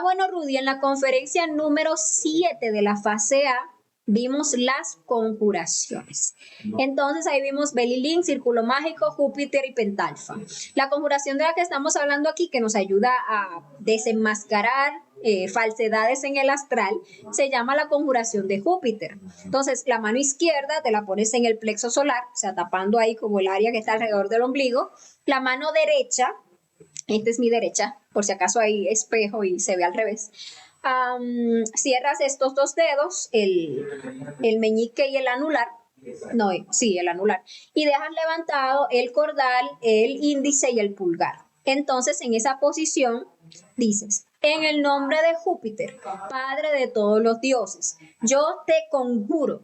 Bueno, Rudy, en la conferencia número 7 de la fase A vimos las conjuraciones. Entonces ahí vimos Belilín, Círculo Mágico, Júpiter y Pentalfa. La conjuración de la que estamos hablando aquí, que nos ayuda a desenmascarar falsedades en el astral, se llama la conjuración de Júpiter. Entonces la mano izquierda te la pones en el plexo solar, o sea, tapando ahí como el área que está alrededor del ombligo. La mano derecha, esta es mi derecha, por si acaso hay espejo y se ve al revés. Cierras estos dos dedos, el meñique y el anular, el anular, y dejas levantado el cordal, el índice y el pulgar. Entonces, en esa posición dices, en el nombre de Júpiter, Padre de todos los dioses, yo te conjuro,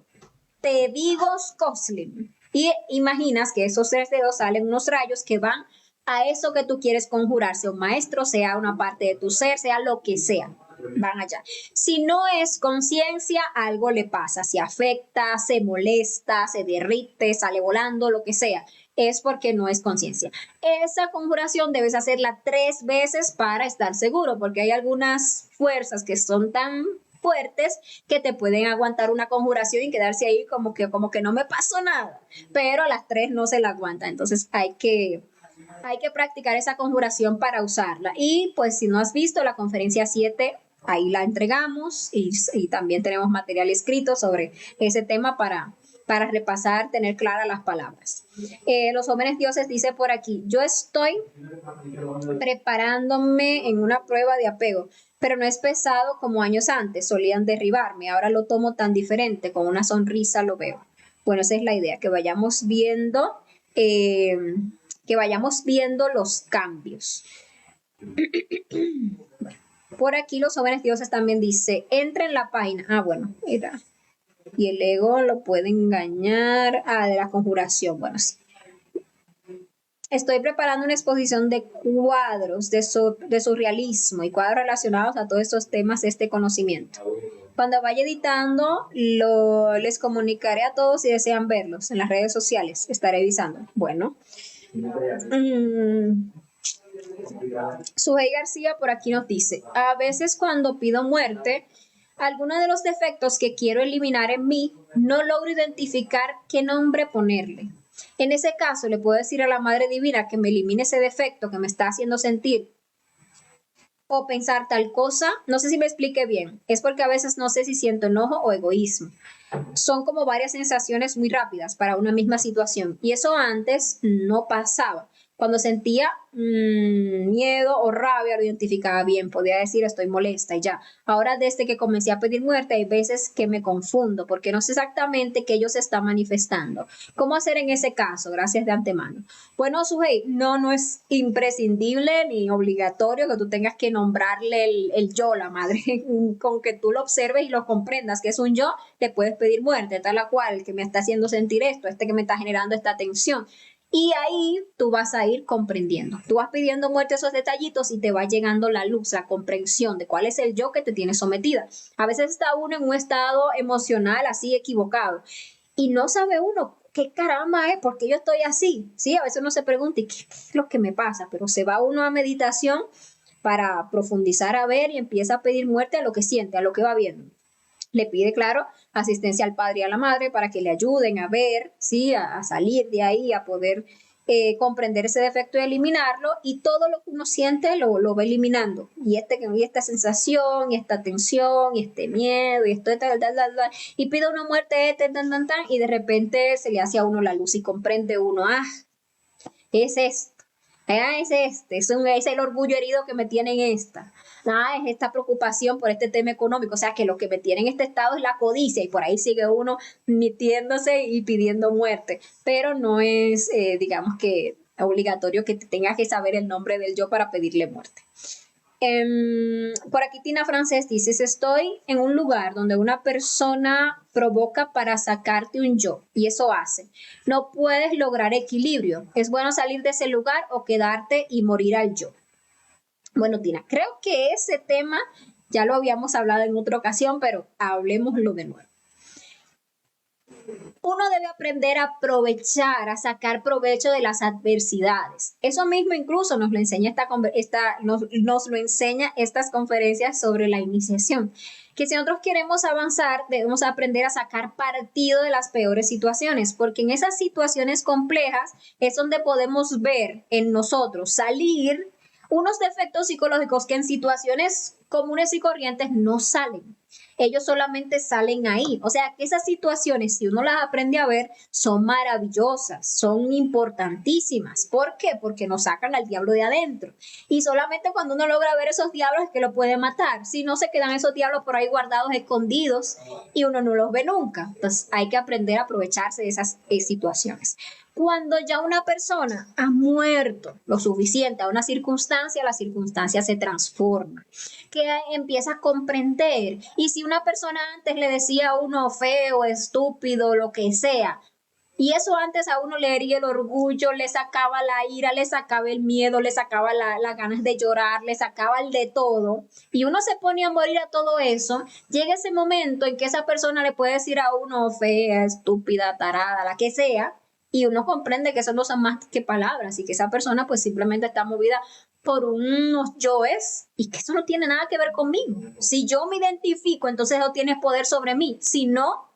te digo Skoslim, y imaginas que esos 3 dedos salen unos rayos que van a eso que tú quieres conjurar, sea un maestro, sea una parte de tu ser, sea lo que sea, van allá. Si no es conciencia, algo le pasa, se afecta, se molesta, se derrite, sale volando, lo que sea, es porque no es conciencia. Esa conjuración debes hacerla 3 veces para estar seguro, porque hay algunas fuerzas que son tan fuertes que te pueden aguantar una conjuración y quedarse ahí como que no me pasó nada, pero a las 3 no se la aguanta. Entonces hay que practicar esa conjuración para usarla. Y pues si no has visto la conferencia 7, ahí la entregamos y también tenemos material escrito sobre ese tema para repasar, tener claras las palabras. Los jóvenes dioses dice por aquí, yo estoy preparándome en una prueba de apego, pero no es pesado como años antes, solían derribarme, ahora lo tomo tan diferente, con una sonrisa lo veo. Bueno, esa es la idea, que vayamos viendo los cambios. Por aquí los jóvenes dioses también dice, entra en la página. Bueno, mira. Y el ego lo puede engañar. De la conjuración. Bueno, sí. Estoy preparando una exposición de cuadros de surrealismo y cuadros relacionados a todos estos temas de este conocimiento. Cuando vaya editando, les comunicaré a todos si desean verlos en las redes sociales. Estaré avisando. Bueno. Sujei García por aquí nos dice, a veces cuando pido muerte, algunos de los defectos que quiero eliminar en mí, no logro identificar qué nombre ponerle. En ese caso, le puedo decir a la Madre Divina que me elimine ese defecto que me está haciendo sentir o pensar tal cosa. No sé si me expliqué bien. Es porque a veces no sé si siento enojo o egoísmo. Son como varias sensaciones muy rápidas para una misma situación. Y eso antes no pasaba. Cuando sentía miedo o rabia, lo identificaba bien, podía decir estoy molesta y ya. Ahora desde que comencé a pedir muerte, hay veces que me confundo porque no sé exactamente qué ellos están manifestando. ¿Cómo hacer en ese caso? Gracias de antemano. Bueno, Sujei, no es imprescindible ni obligatorio que tú tengas que nombrarle el yo, la madre. Con que tú lo observes y lo comprendas que es un yo, le puedes pedir muerte, tal la cual, que me está haciendo sentir esto, que me está generando esta tensión. Y ahí tú vas a ir comprendiendo. Tú vas pidiendo muerte a esos detallitos y te va llegando la luz, la comprensión de cuál es el yo que te tiene sometida. A veces está uno en un estado emocional así equivocado y no sabe uno qué caramba es, por qué yo estoy así. Sí, a veces uno se pregunta, ¿y qué es lo que me pasa? Pero se va uno a meditación para profundizar a ver y empieza a pedir muerte a lo que siente, a lo que va viendo. Le pide, claro, asistencia al padre y a la madre para que le ayuden a ver, ¿sí? A salir de ahí, a poder comprender ese defecto y eliminarlo, y todo lo que uno siente lo va eliminando. Y esta sensación, y esta tensión, y este miedo, y esto, y pide una muerte, y de repente se le hace a uno la luz y comprende uno, es esto. Es el orgullo herido que me tiene en esta. Es esta preocupación por este tema económico. O sea, que lo que me tiene en este estado es la codicia y por ahí sigue uno metiéndose y pidiendo muerte. Pero no es, digamos que, obligatorio que tengas que saber el nombre del yo para pedirle muerte. Por aquí Tina Francés dice, si estoy en un lugar donde una persona provoca para sacarte un yo y eso hace, no puedes lograr equilibrio. ¿Es bueno salir de ese lugar o quedarte y morir al yo? Bueno, Tina, creo que ese tema ya lo habíamos hablado en otra ocasión, pero hablemoslo de nuevo. Uno debe aprender a aprovechar, a sacar provecho de las adversidades. Eso mismo incluso nos lo enseña nos lo enseña estas conferencias sobre la iniciación. Que si nosotros queremos avanzar, debemos aprender a sacar partido de las peores situaciones, porque en esas situaciones complejas es donde podemos ver en nosotros salir unos defectos psicológicos que en situaciones comunes y corrientes no salen. Ellos solamente salen ahí. O sea, que esas situaciones, si uno las aprende a ver, son maravillosas, son importantísimas. ¿Por qué? Porque nos sacan al diablo de adentro. Y solamente cuando uno logra ver esos diablos es que lo puede matar. Si no, se quedan esos diablos por ahí guardados, escondidos, y uno no los ve nunca. Entonces, hay que aprender a aprovecharse de esas situaciones. Cuando ya una persona ha muerto lo suficiente a una circunstancia, la circunstancia se transforma, que empieza a comprender. Y si una persona antes le decía a uno feo, estúpido, lo que sea, y eso antes a uno le hería el orgullo, le sacaba la ira, le sacaba el miedo, le sacaba las ganas de llorar, le sacaba el de todo, y uno se pone a morir a todo eso, llega ese momento en que esa persona le puede decir a uno fea, estúpida, tarada, la que sea, y uno comprende que eso no son más que palabras y que esa persona pues simplemente está movida por unos yoes y que eso no tiene nada que ver conmigo. Si yo me identifico, entonces eso tiene poder sobre mí. Si no,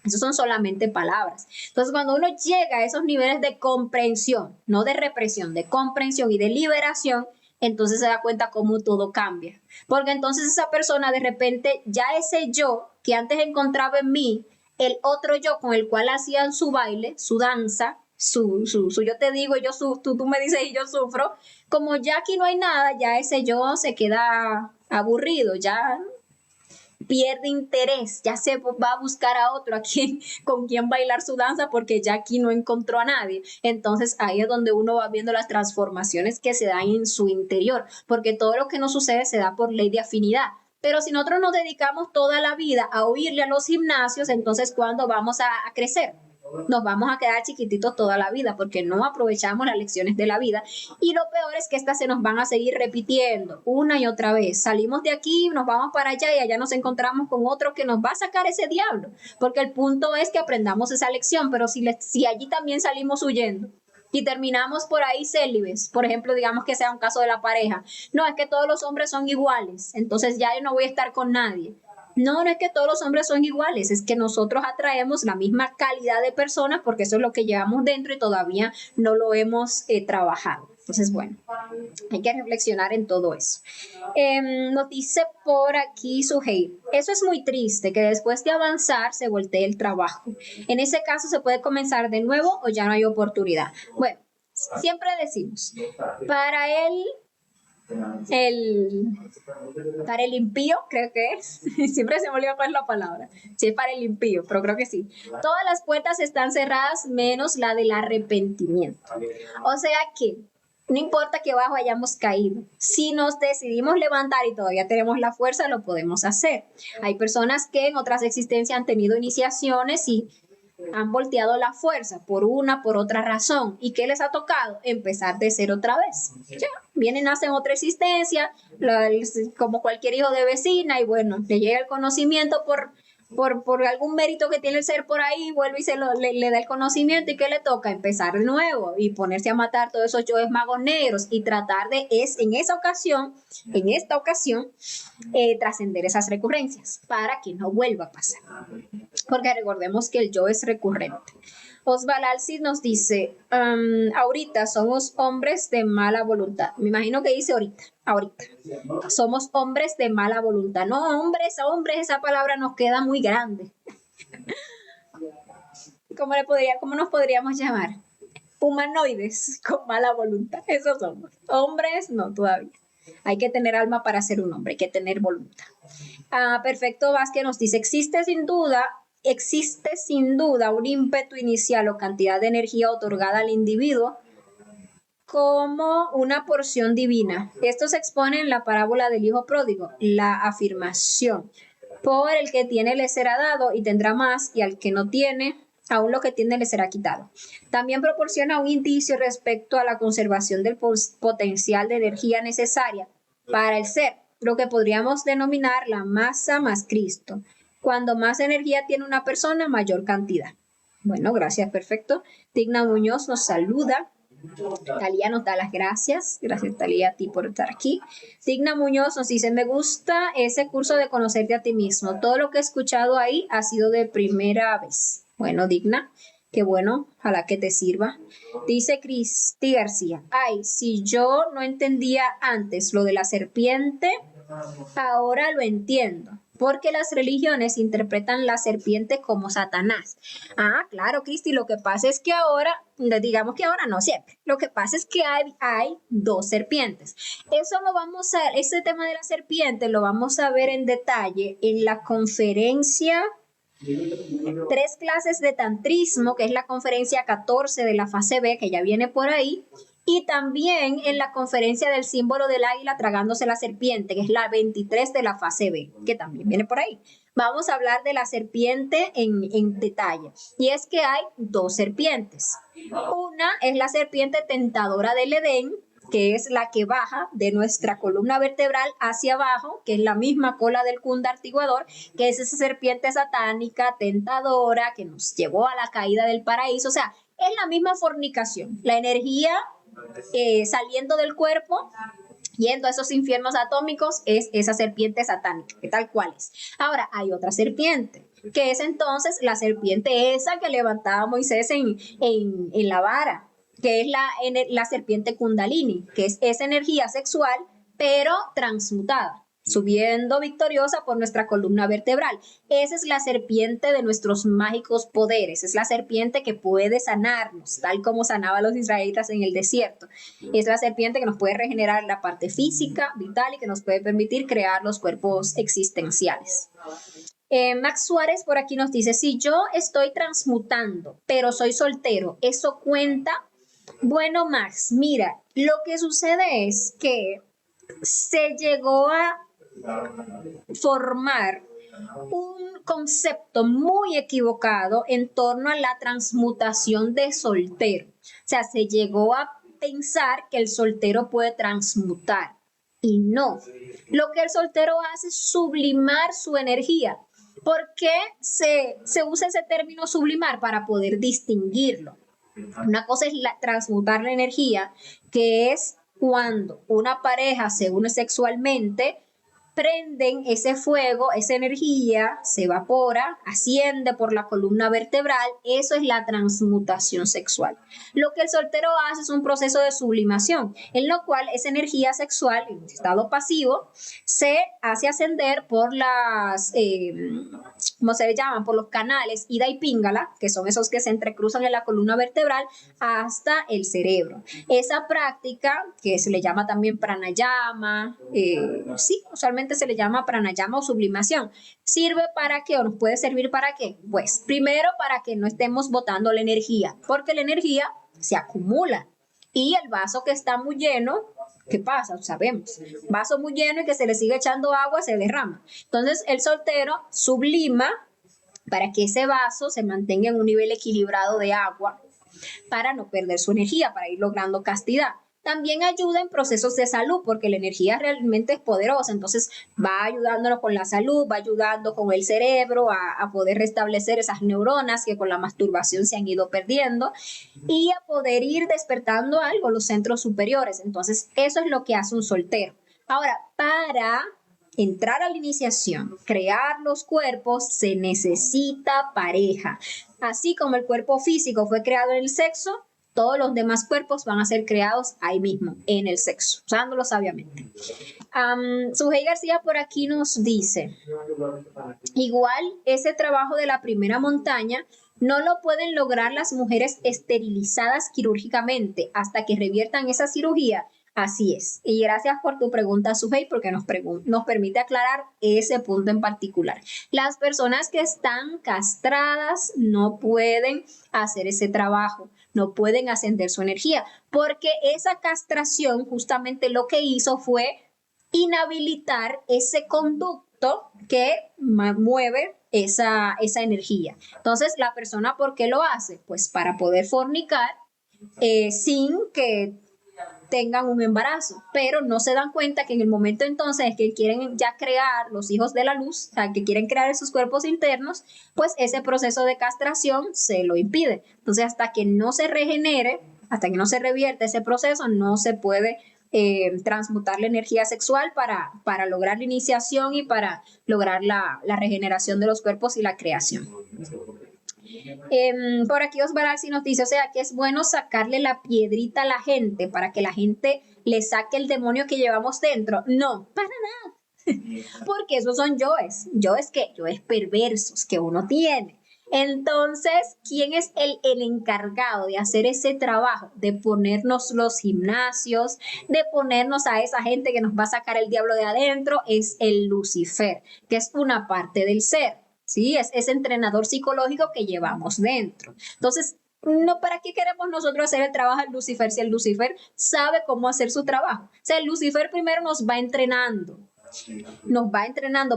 eso son solamente palabras. Entonces, cuando uno llega a esos niveles de comprensión, no de represión, de comprensión y de liberación, entonces se da cuenta cómo todo cambia. Porque entonces esa persona de repente, ya ese yo que antes encontraba en mí, el otro yo con el cual hacían su baile, su danza, yo te digo, tú me dices y yo sufro, como ya aquí no hay nada, ya ese yo se queda aburrido, ya pierde interés, ya se va a buscar a otro con quien bailar su danza porque ya aquí no encontró a nadie. Entonces ahí es donde uno va viendo las transformaciones que se dan en su interior, porque todo lo que nos sucede se da por ley de afinidad. Pero si nosotros nos dedicamos toda la vida a huirle a los gimnasios, entonces ¿cuándo vamos a crecer? Nos vamos a quedar chiquititos toda la vida porque no aprovechamos las lecciones de la vida y lo peor es que estas se nos van a seguir repitiendo una y otra vez. Salimos de aquí, nos vamos para allá y allá nos encontramos con otro que nos va a sacar ese diablo, porque el punto es que aprendamos esa lección, pero si allí también salimos huyendo y terminamos por ahí célibes, por ejemplo, digamos que sea un caso de la pareja, no, es que todos los hombres son iguales, entonces ya yo no voy a estar con nadie. No es que todos los hombres son iguales, es que nosotros atraemos la misma calidad de personas porque eso es lo que llevamos dentro y todavía no lo hemos trabajado. Entonces, bueno, hay que reflexionar en todo eso. Nos dice por aquí Suheil, eso es muy triste, que después de avanzar se voltee el trabajo. En ese caso, ¿se puede comenzar de nuevo o ya no hay oportunidad? Bueno, Siempre decimos, para el, para el impío, creo que es, siempre se me olvida cuál es la palabra, sí es para el impío, pero creo que sí. Todas las puertas están cerradas menos la del arrepentimiento. O sea que no importa que abajo hayamos caído, si nos decidimos levantar y todavía tenemos la fuerza, lo podemos hacer. Hay personas que en otras existencias han tenido iniciaciones y han volteado la fuerza por una, por otra razón. ¿Y qué les ha tocado? Empezar de cero otra vez. Ya, vienen, nacen otra existencia, como cualquier hijo de vecina, y bueno, le llega el conocimiento por algún mérito que tiene el ser por ahí, vuelve y le da el conocimiento. ¿Y qué le toca? Empezar de nuevo y ponerse a matar todos esos yoes magos negros y tratar de, en esta ocasión, trascender esas recurrencias para que no vuelva a pasar. Porque recordemos que el yo es recurrente. Osval Alcid nos dice, ahorita somos hombres de mala voluntad. Me imagino que dice ahorita. Somos hombres de mala voluntad. No, hombres, esa palabra nos queda muy grande. ¿Cómo nos podríamos llamar? Humanoides con mala voluntad. Esos somos. Hombres, no, todavía. Hay que tener alma para ser un hombre, hay que tener voluntad. Perfecto Vázquez nos dice, existe sin duda un ímpetu inicial o cantidad de energía otorgada al individuo como una porción divina. Esto se expone en la parábola del hijo pródigo, la afirmación. Por el que tiene le será dado y tendrá más, y al que no tiene, aún lo que tiene le será quitado. También proporciona un indicio respecto a la conservación del potencial de energía necesaria para el ser, lo que podríamos denominar la masa más Cristo. Cuando más energía tiene una persona, mayor cantidad. Bueno, gracias, perfecto. Digna Muñoz nos saluda. Talía nos da las gracias. Gracias, Talía, a ti por estar aquí. Digna Muñoz nos dice, me gusta ese curso de conocerte a ti mismo. Todo lo que he escuchado ahí ha sido de primera vez. Bueno, Digna, qué bueno, ojalá que te sirva. Dice Cristi García, ay, si yo no entendía antes lo de la serpiente, ahora lo entiendo. Porque las religiones interpretan la serpiente como Satanás. Claro, Cristi, lo que pasa es que ahora, digamos que ahora no siempre, lo que pasa es que hay dos serpientes. Ese tema de la serpiente lo vamos a ver en detalle en la conferencia 3 clases de tantrismo, que es la conferencia 14 de la fase B, que ya viene por ahí, y también en la conferencia del símbolo del águila tragándose la serpiente, que es la 23 de la fase B, que también viene por ahí. Vamos a hablar de la serpiente en detalle. Y es que hay dos serpientes. Una es la serpiente tentadora del Edén, que es la que baja de nuestra columna vertebral hacia abajo, que es la misma cola del Kunda artiguador, que es esa serpiente satánica, tentadora, que nos llevó a la caída del paraíso. O sea, es la misma fornicación. La energía saliendo del cuerpo, yendo a esos infiernos atómicos, es esa serpiente satánica, que tal cual es. Ahora, hay otra serpiente, que es entonces la serpiente esa que levantaba Moisés en la vara, que es la serpiente Kundalini, que es esa energía sexual, pero transmutada, subiendo victoriosa por nuestra columna vertebral. Esa es la serpiente de nuestros mágicos poderes, es la serpiente que puede sanarnos, tal como sanaba a los israelitas en el desierto. Es la serpiente que nos puede regenerar la parte física, vital, y que nos puede permitir crear los cuerpos existenciales. Max Suárez por aquí nos dice, si yo estoy transmutando, pero soy soltero, ¿eso cuenta? Bueno, Max, mira, lo que sucede es que se llegó a formar un concepto muy equivocado en torno a la transmutación de soltero. O sea, se llegó a pensar que el soltero puede transmutar y no. Lo que el soltero hace es sublimar su energía. ¿Por qué se usa ese término sublimar? Para poder distinguirlo. Una cosa es transmutar la energía, que es cuando una pareja se une sexualmente prenden ese fuego, esa energía se evapora, asciende por la columna vertebral. Eso es la transmutación sexual. Lo que el soltero hace es un proceso de sublimación, en lo cual esa energía sexual, en estado pasivo, se hace ascender por las, ¿cómo se le llaman? Por los canales ida y píngala, que son esos que se entrecruzan en la columna vertebral, hasta el cerebro. Esa práctica, que se le llama también pranayama, sí, usualmente se le llama pranayama o sublimación. ¿Sirve para qué o nos puede servir para qué? Pues primero para que no estemos botando la energía, porque la energía se acumula y el vaso que está muy lleno, ¿qué pasa? Sabemos, vaso muy lleno y que se le sigue echando agua, se derrama. Entonces el soltero sublima para que ese vaso se mantenga en un nivel equilibrado de agua, para no perder su energía, para ir logrando castidad. También ayuda en procesos de salud, porque la energía realmente es poderosa, entonces va ayudándonos con la salud, va ayudando con el cerebro a poder restablecer esas neuronas que con la masturbación se han ido perdiendo y a poder ir despertando algo, los centros superiores. Entonces, eso es lo que hace un soltero. Ahora, para entrar a la iniciación, crear los cuerpos, se necesita pareja. Así como el cuerpo físico fue creado en el sexo, todos los demás cuerpos van a ser creados ahí mismo, en el sexo, usándolo sabiamente. Sujei García por aquí nos dice, igual ese trabajo de la primera montaña no lo pueden lograr las mujeres esterilizadas quirúrgicamente hasta que reviertan esa cirugía. Así es. Y gracias por tu pregunta, Sujei, porque nos permite aclarar ese punto en particular. Las personas que están castradas no pueden hacer ese trabajo, no pueden ascender su energía, porque esa castración justamente lo que hizo fue inhabilitar ese conducto que mueve esa energía. Entonces, la persona, ¿por qué lo hace? Pues para poder fornicar sin que tengan un embarazo, pero no se dan cuenta que en el momento entonces que quieren ya crear los hijos de la luz, o sea, que quieren crear esos cuerpos internos, pues ese proceso de castración se lo impide. Entonces, hasta que no se regenere, hasta que no se revierte ese proceso, no se puede transmutar la energía sexual para lograr la iniciación y para lograr la regeneración de los cuerpos y la creación. Por aquí Osvaldo sí nos dice, o sea, que es bueno sacarle la piedrita a la gente para que la gente le saque el demonio que llevamos dentro. No, para nada. Porque esos son yoes. Yoes perversos que uno tiene. Entonces, ¿quién es el encargado de hacer ese trabajo? De ponernos los gimnasios, de ponernos a esa gente que nos va a sacar el diablo de adentro, es el Lucifer, que es una parte del ser. ¿Sí? Es ese entrenador psicológico que llevamos dentro. Entonces, no, ¿para qué queremos nosotros hacer el trabajo del Lucifer si el Lucifer sabe cómo hacer su trabajo? O sea, el Lucifer primero nos va entrenando,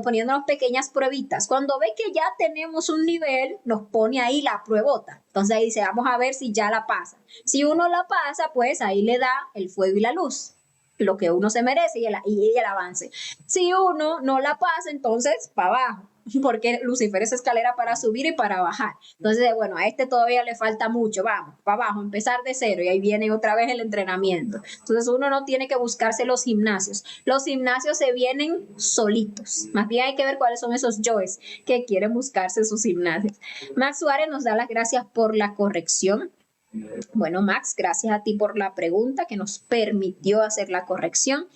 poniéndonos pequeñas pruebitas. Cuando ve que ya tenemos un nivel, nos pone ahí la pruebota. Entonces ahí dice, vamos a ver si ya la pasa. Si uno la pasa, pues ahí le da el fuego y la luz, lo que uno se merece y el avance. Si uno no la pasa, entonces para abajo, porque Lucifer es escalera para subir y para bajar. Entonces, bueno, a este todavía le falta mucho, vamos, para abajo, empezar de cero y ahí viene otra vez el entrenamiento. Entonces, uno no tiene que buscarse los gimnasios se vienen solitos, más bien hay que ver cuáles son esos yoes que quieren buscarse sus gimnasios. Max Suárez nos da las gracias por la corrección. Bueno, Max, gracias a ti por la pregunta que nos permitió hacer la corrección.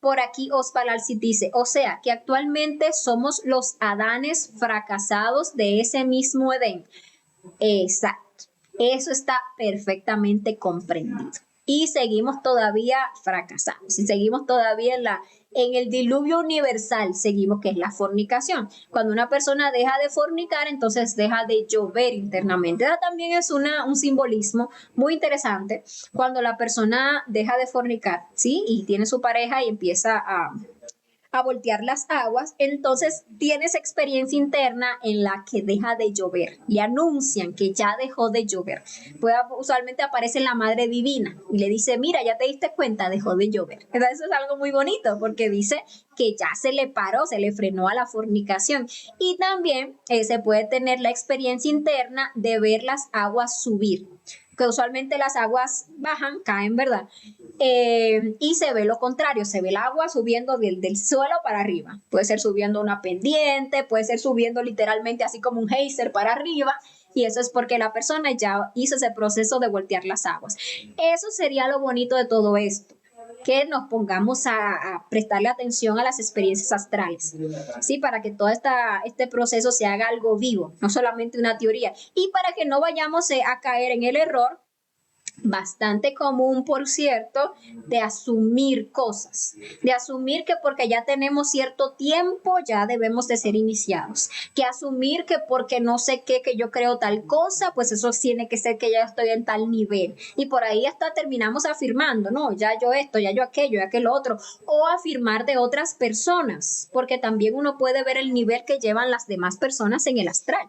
Por aquí Osvaldo Alcid dice, o sea, que actualmente somos los Adanes fracasados de ese mismo Edén. Exacto, eso está perfectamente comprendido. Y seguimos todavía fracasados, y seguimos todavía en el diluvio universal, seguimos que es la fornicación. Cuando una persona deja de fornicar, entonces deja de llover internamente. Eso también es un simbolismo muy interesante. Cuando la persona deja de fornicar, ¿sí? Y tiene su pareja y empieza a voltear las aguas, entonces tienes experiencia interna en la que deja de llover. Le anuncian que ya dejó de llover. Pues usualmente aparece la Madre Divina y le dice, mira, ya te diste cuenta, dejó de llover. Entonces eso es algo muy bonito porque dice que ya se le paró, se le frenó a la fornicación. Y también se puede tener la experiencia interna de ver las aguas subir. que usualmente las aguas bajan, caen, ¿verdad? Y se ve lo contrario, se ve el agua subiendo del suelo para arriba. Puede ser subiendo una pendiente, puede ser subiendo literalmente así como un geyser para arriba. Y eso es porque la persona ya hizo ese proceso de voltear las aguas. Eso sería lo bonito de todo esto, que nos pongamos a prestarle atención a las experiencias astrales, ¿sí? Para que todo este proceso se haga algo vivo, no solamente una teoría, y para que no vayamos a caer en el error bastante común, por cierto, de asumir cosas, de asumir que porque ya tenemos cierto tiempo ya debemos de ser iniciados, que asumir que porque no sé qué, que yo creo tal cosa, pues eso tiene que ser que ya estoy en tal nivel, y por ahí hasta terminamos afirmando, no, ya yo esto, ya yo aquello, ya aquello otro, o afirmar de otras personas, porque también uno puede ver el nivel que llevan las demás personas en el astral,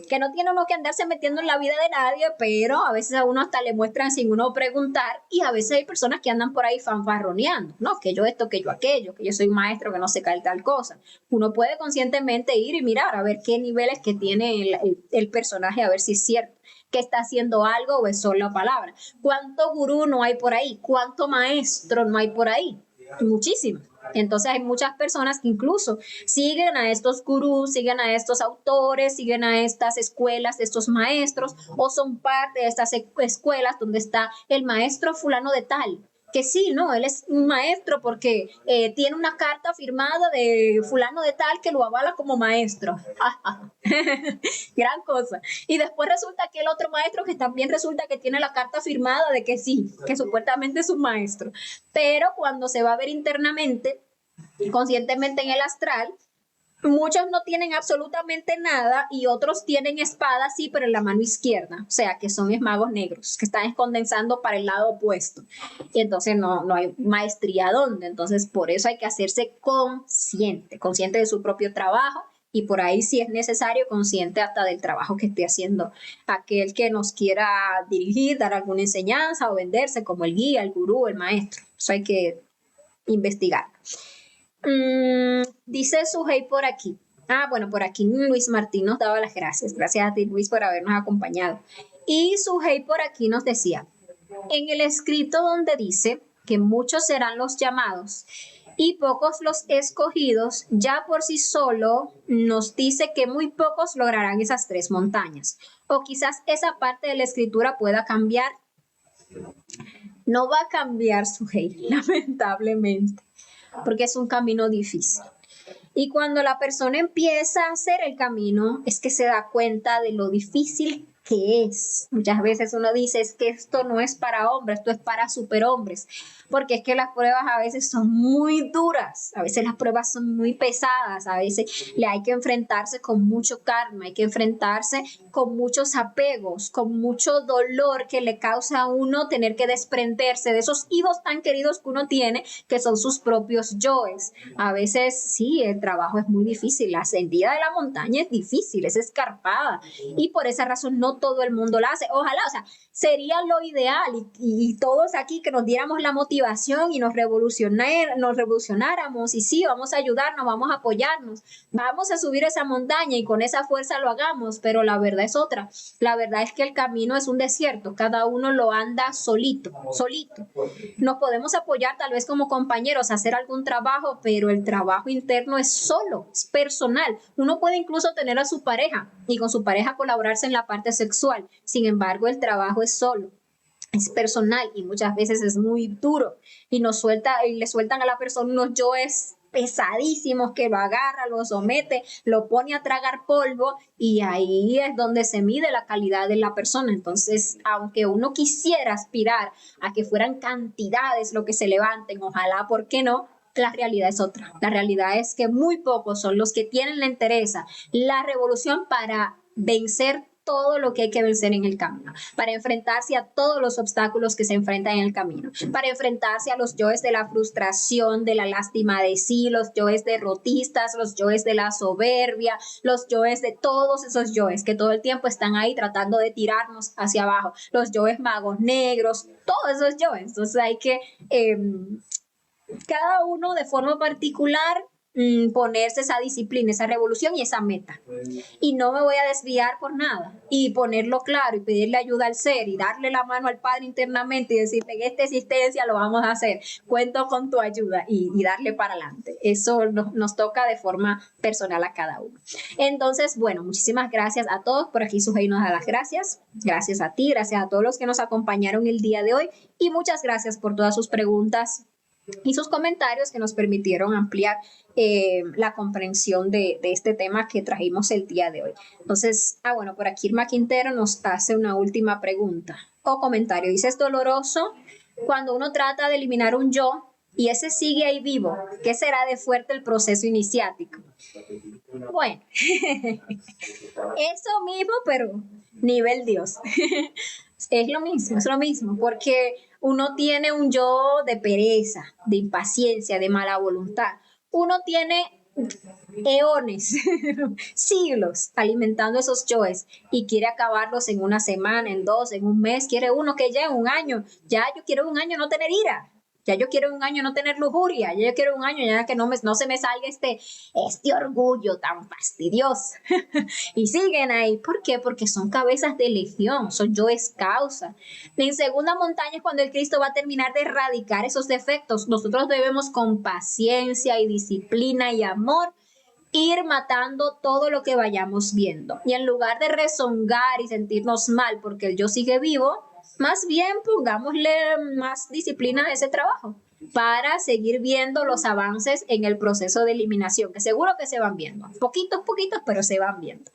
que no tiene uno que andarse metiendo en la vida de nadie, pero a veces a uno hasta le muestran sin uno preguntar, y a veces hay personas que andan por ahí fanfarroneando, ¿no? Que yo esto, que yo aquello, que yo soy maestro, que no sé cae tal cosa. Uno puede conscientemente ir y mirar a ver qué niveles que tiene el personaje, a ver si es cierto, que está haciendo algo o es solo palabra. ¿Cuánto gurú no hay por ahí? ¿Cuánto maestro no hay por ahí? Muchísimo. Entonces hay muchas personas que incluso siguen a estos gurús, siguen a estos autores, siguen a estas escuelas de estos maestros, o son parte de estas escuelas donde está el maestro fulano de tal, que sí, no, él es un maestro porque tiene una carta firmada de fulano de tal que lo avala como maestro. Gran cosa. Y después resulta que el otro maestro que también resulta que tiene la carta firmada de que sí, que supuestamente es un maestro. Pero cuando se va a ver internamente, conscientemente en el astral, muchos no tienen absolutamente nada y otros tienen espadas, sí, pero en la mano izquierda, o sea, que son magos negros, que están condensando para el lado opuesto. Y entonces no hay maestría donde. Entonces, por eso hay que hacerse consciente de su propio trabajo, y por ahí, si es necesario, consciente hasta del trabajo que esté haciendo aquel que nos quiera dirigir, dar alguna enseñanza o venderse como el guía, el gurú, el maestro. Eso hay que investigar. Dice Sujei por aquí. Bueno, por aquí Luis Martín nos daba las gracias. Gracias a ti, Luis, por habernos acompañado. Y Sujei por aquí nos decía, en el escrito donde dice que muchos serán los llamados y pocos los escogidos, ya por sí solo nos dice que muy pocos lograrán esas 3 montañas. O quizás esa parte de la escritura pueda cambiar. No va a cambiar, Sujei, lamentablemente, porque es un camino difícil. Y cuando la persona empieza a hacer el camino, es que se da cuenta de lo difícil que es. Muchas veces uno dice, es que esto no es para hombres, esto es para superhombres, porque es que las pruebas a veces son muy duras, a veces las pruebas son muy pesadas, a veces le hay que enfrentarse con mucho karma, hay que enfrentarse con muchos apegos, con mucho dolor que le causa a uno tener que desprenderse de esos hijos tan queridos que uno tiene, que son sus propios yoes. A veces sí, el trabajo es muy difícil, la ascendida de la montaña es difícil, es escarpada, y por esa razón no todo el mundo la hace. Ojalá, o sea, sería lo ideal, y todos aquí que nos diéramos la motivación y nos revolucionáramos, y sí, vamos a ayudarnos, vamos a apoyarnos, vamos a subir esa montaña y con esa fuerza lo hagamos, pero la verdad es otra. La verdad es que el camino es un desierto, cada uno lo anda solito. Nos podemos apoyar tal vez como compañeros a hacer algún trabajo, pero el trabajo interno es solo, es personal. Uno puede incluso tener a su pareja y con su pareja colaborarse en la parte sexual. Sin embargo, el trabajo es solo, es personal, y muchas veces es muy duro, y le sueltan a la persona unos yoes pesadísimos que lo agarra, lo somete, lo pone a tragar polvo, y ahí es donde se mide la calidad de la persona. Entonces, aunque uno quisiera aspirar a que fueran cantidades lo que se levanten, ojalá, ¿por qué no? La realidad es otra. La realidad es que muy pocos son los que tienen la entereza, la revolución para vencer todo lo que hay que vencer en el camino, para enfrentarse a todos los obstáculos que se enfrentan en el camino, para enfrentarse a los yoes de la frustración, de la lástima de sí, los yoes derrotistas, los yoes de la soberbia, los yoes de todos esos yoes que todo el tiempo están ahí tratando de tirarnos hacia abajo, los yoes magos negros, todos esos yoes. Entonces hay que cada uno de forma particular ponerse esa disciplina, esa revolución y esa meta. Y no me voy a desviar por nada. Y ponerlo claro y pedirle ayuda al ser y darle la mano al Padre internamente y decirle, en esta existencia lo vamos a hacer, cuento con tu ayuda y darle para adelante. Eso nos toca de forma personal a cada uno. Entonces, bueno, muchísimas gracias a todos. Por aquí Sujei nos da las gracias. Gracias a ti, gracias a todos los que nos acompañaron el día de hoy y muchas gracias por todas sus preguntas y sus comentarios que nos permitieron ampliar la comprensión de este tema que trajimos el día de hoy. Entonces, bueno, por aquí Irma Quintero nos hace una última pregunta o comentario. Dice, es doloroso cuando uno trata de eliminar un yo y ese sigue ahí vivo. ¿Qué será de fuerte el proceso iniciático? Bueno, eso mismo, pero nivel Dios. Es lo mismo, porque uno tiene un yo de pereza, de impaciencia, de mala voluntad. Uno tiene eones, siglos alimentando esos yoes y quiere acabarlos en una semana, en dos, en un mes. Quiere uno que llegue un año. Ya yo quiero un año no tener ira. Ya yo quiero un año no tener lujuria. Ya yo quiero un año ya que no se me salga este orgullo tan fastidioso. Y siguen ahí. ¿Por qué? Porque son cabezas de legión, son yoes causa. En segunda montaña es cuando el Cristo va a terminar de erradicar esos defectos. Nosotros debemos con paciencia y disciplina y amor ir matando todo lo que vayamos viendo. Y en lugar de rezongar y sentirnos mal porque el yo sigue vivo, más bien pongámosle más disciplina a ese trabajo para seguir viendo los avances en el proceso de eliminación, que seguro que se van viendo, poquitos, pero se van viendo.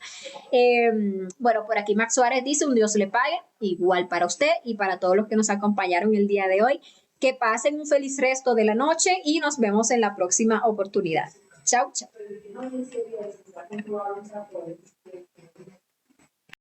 Bueno, por aquí Max Suárez dice, un Dios le pague, igual para usted y para todos los que nos acompañaron el día de hoy. Que pasen un feliz resto de la noche y nos vemos en la próxima oportunidad. Chao, chao.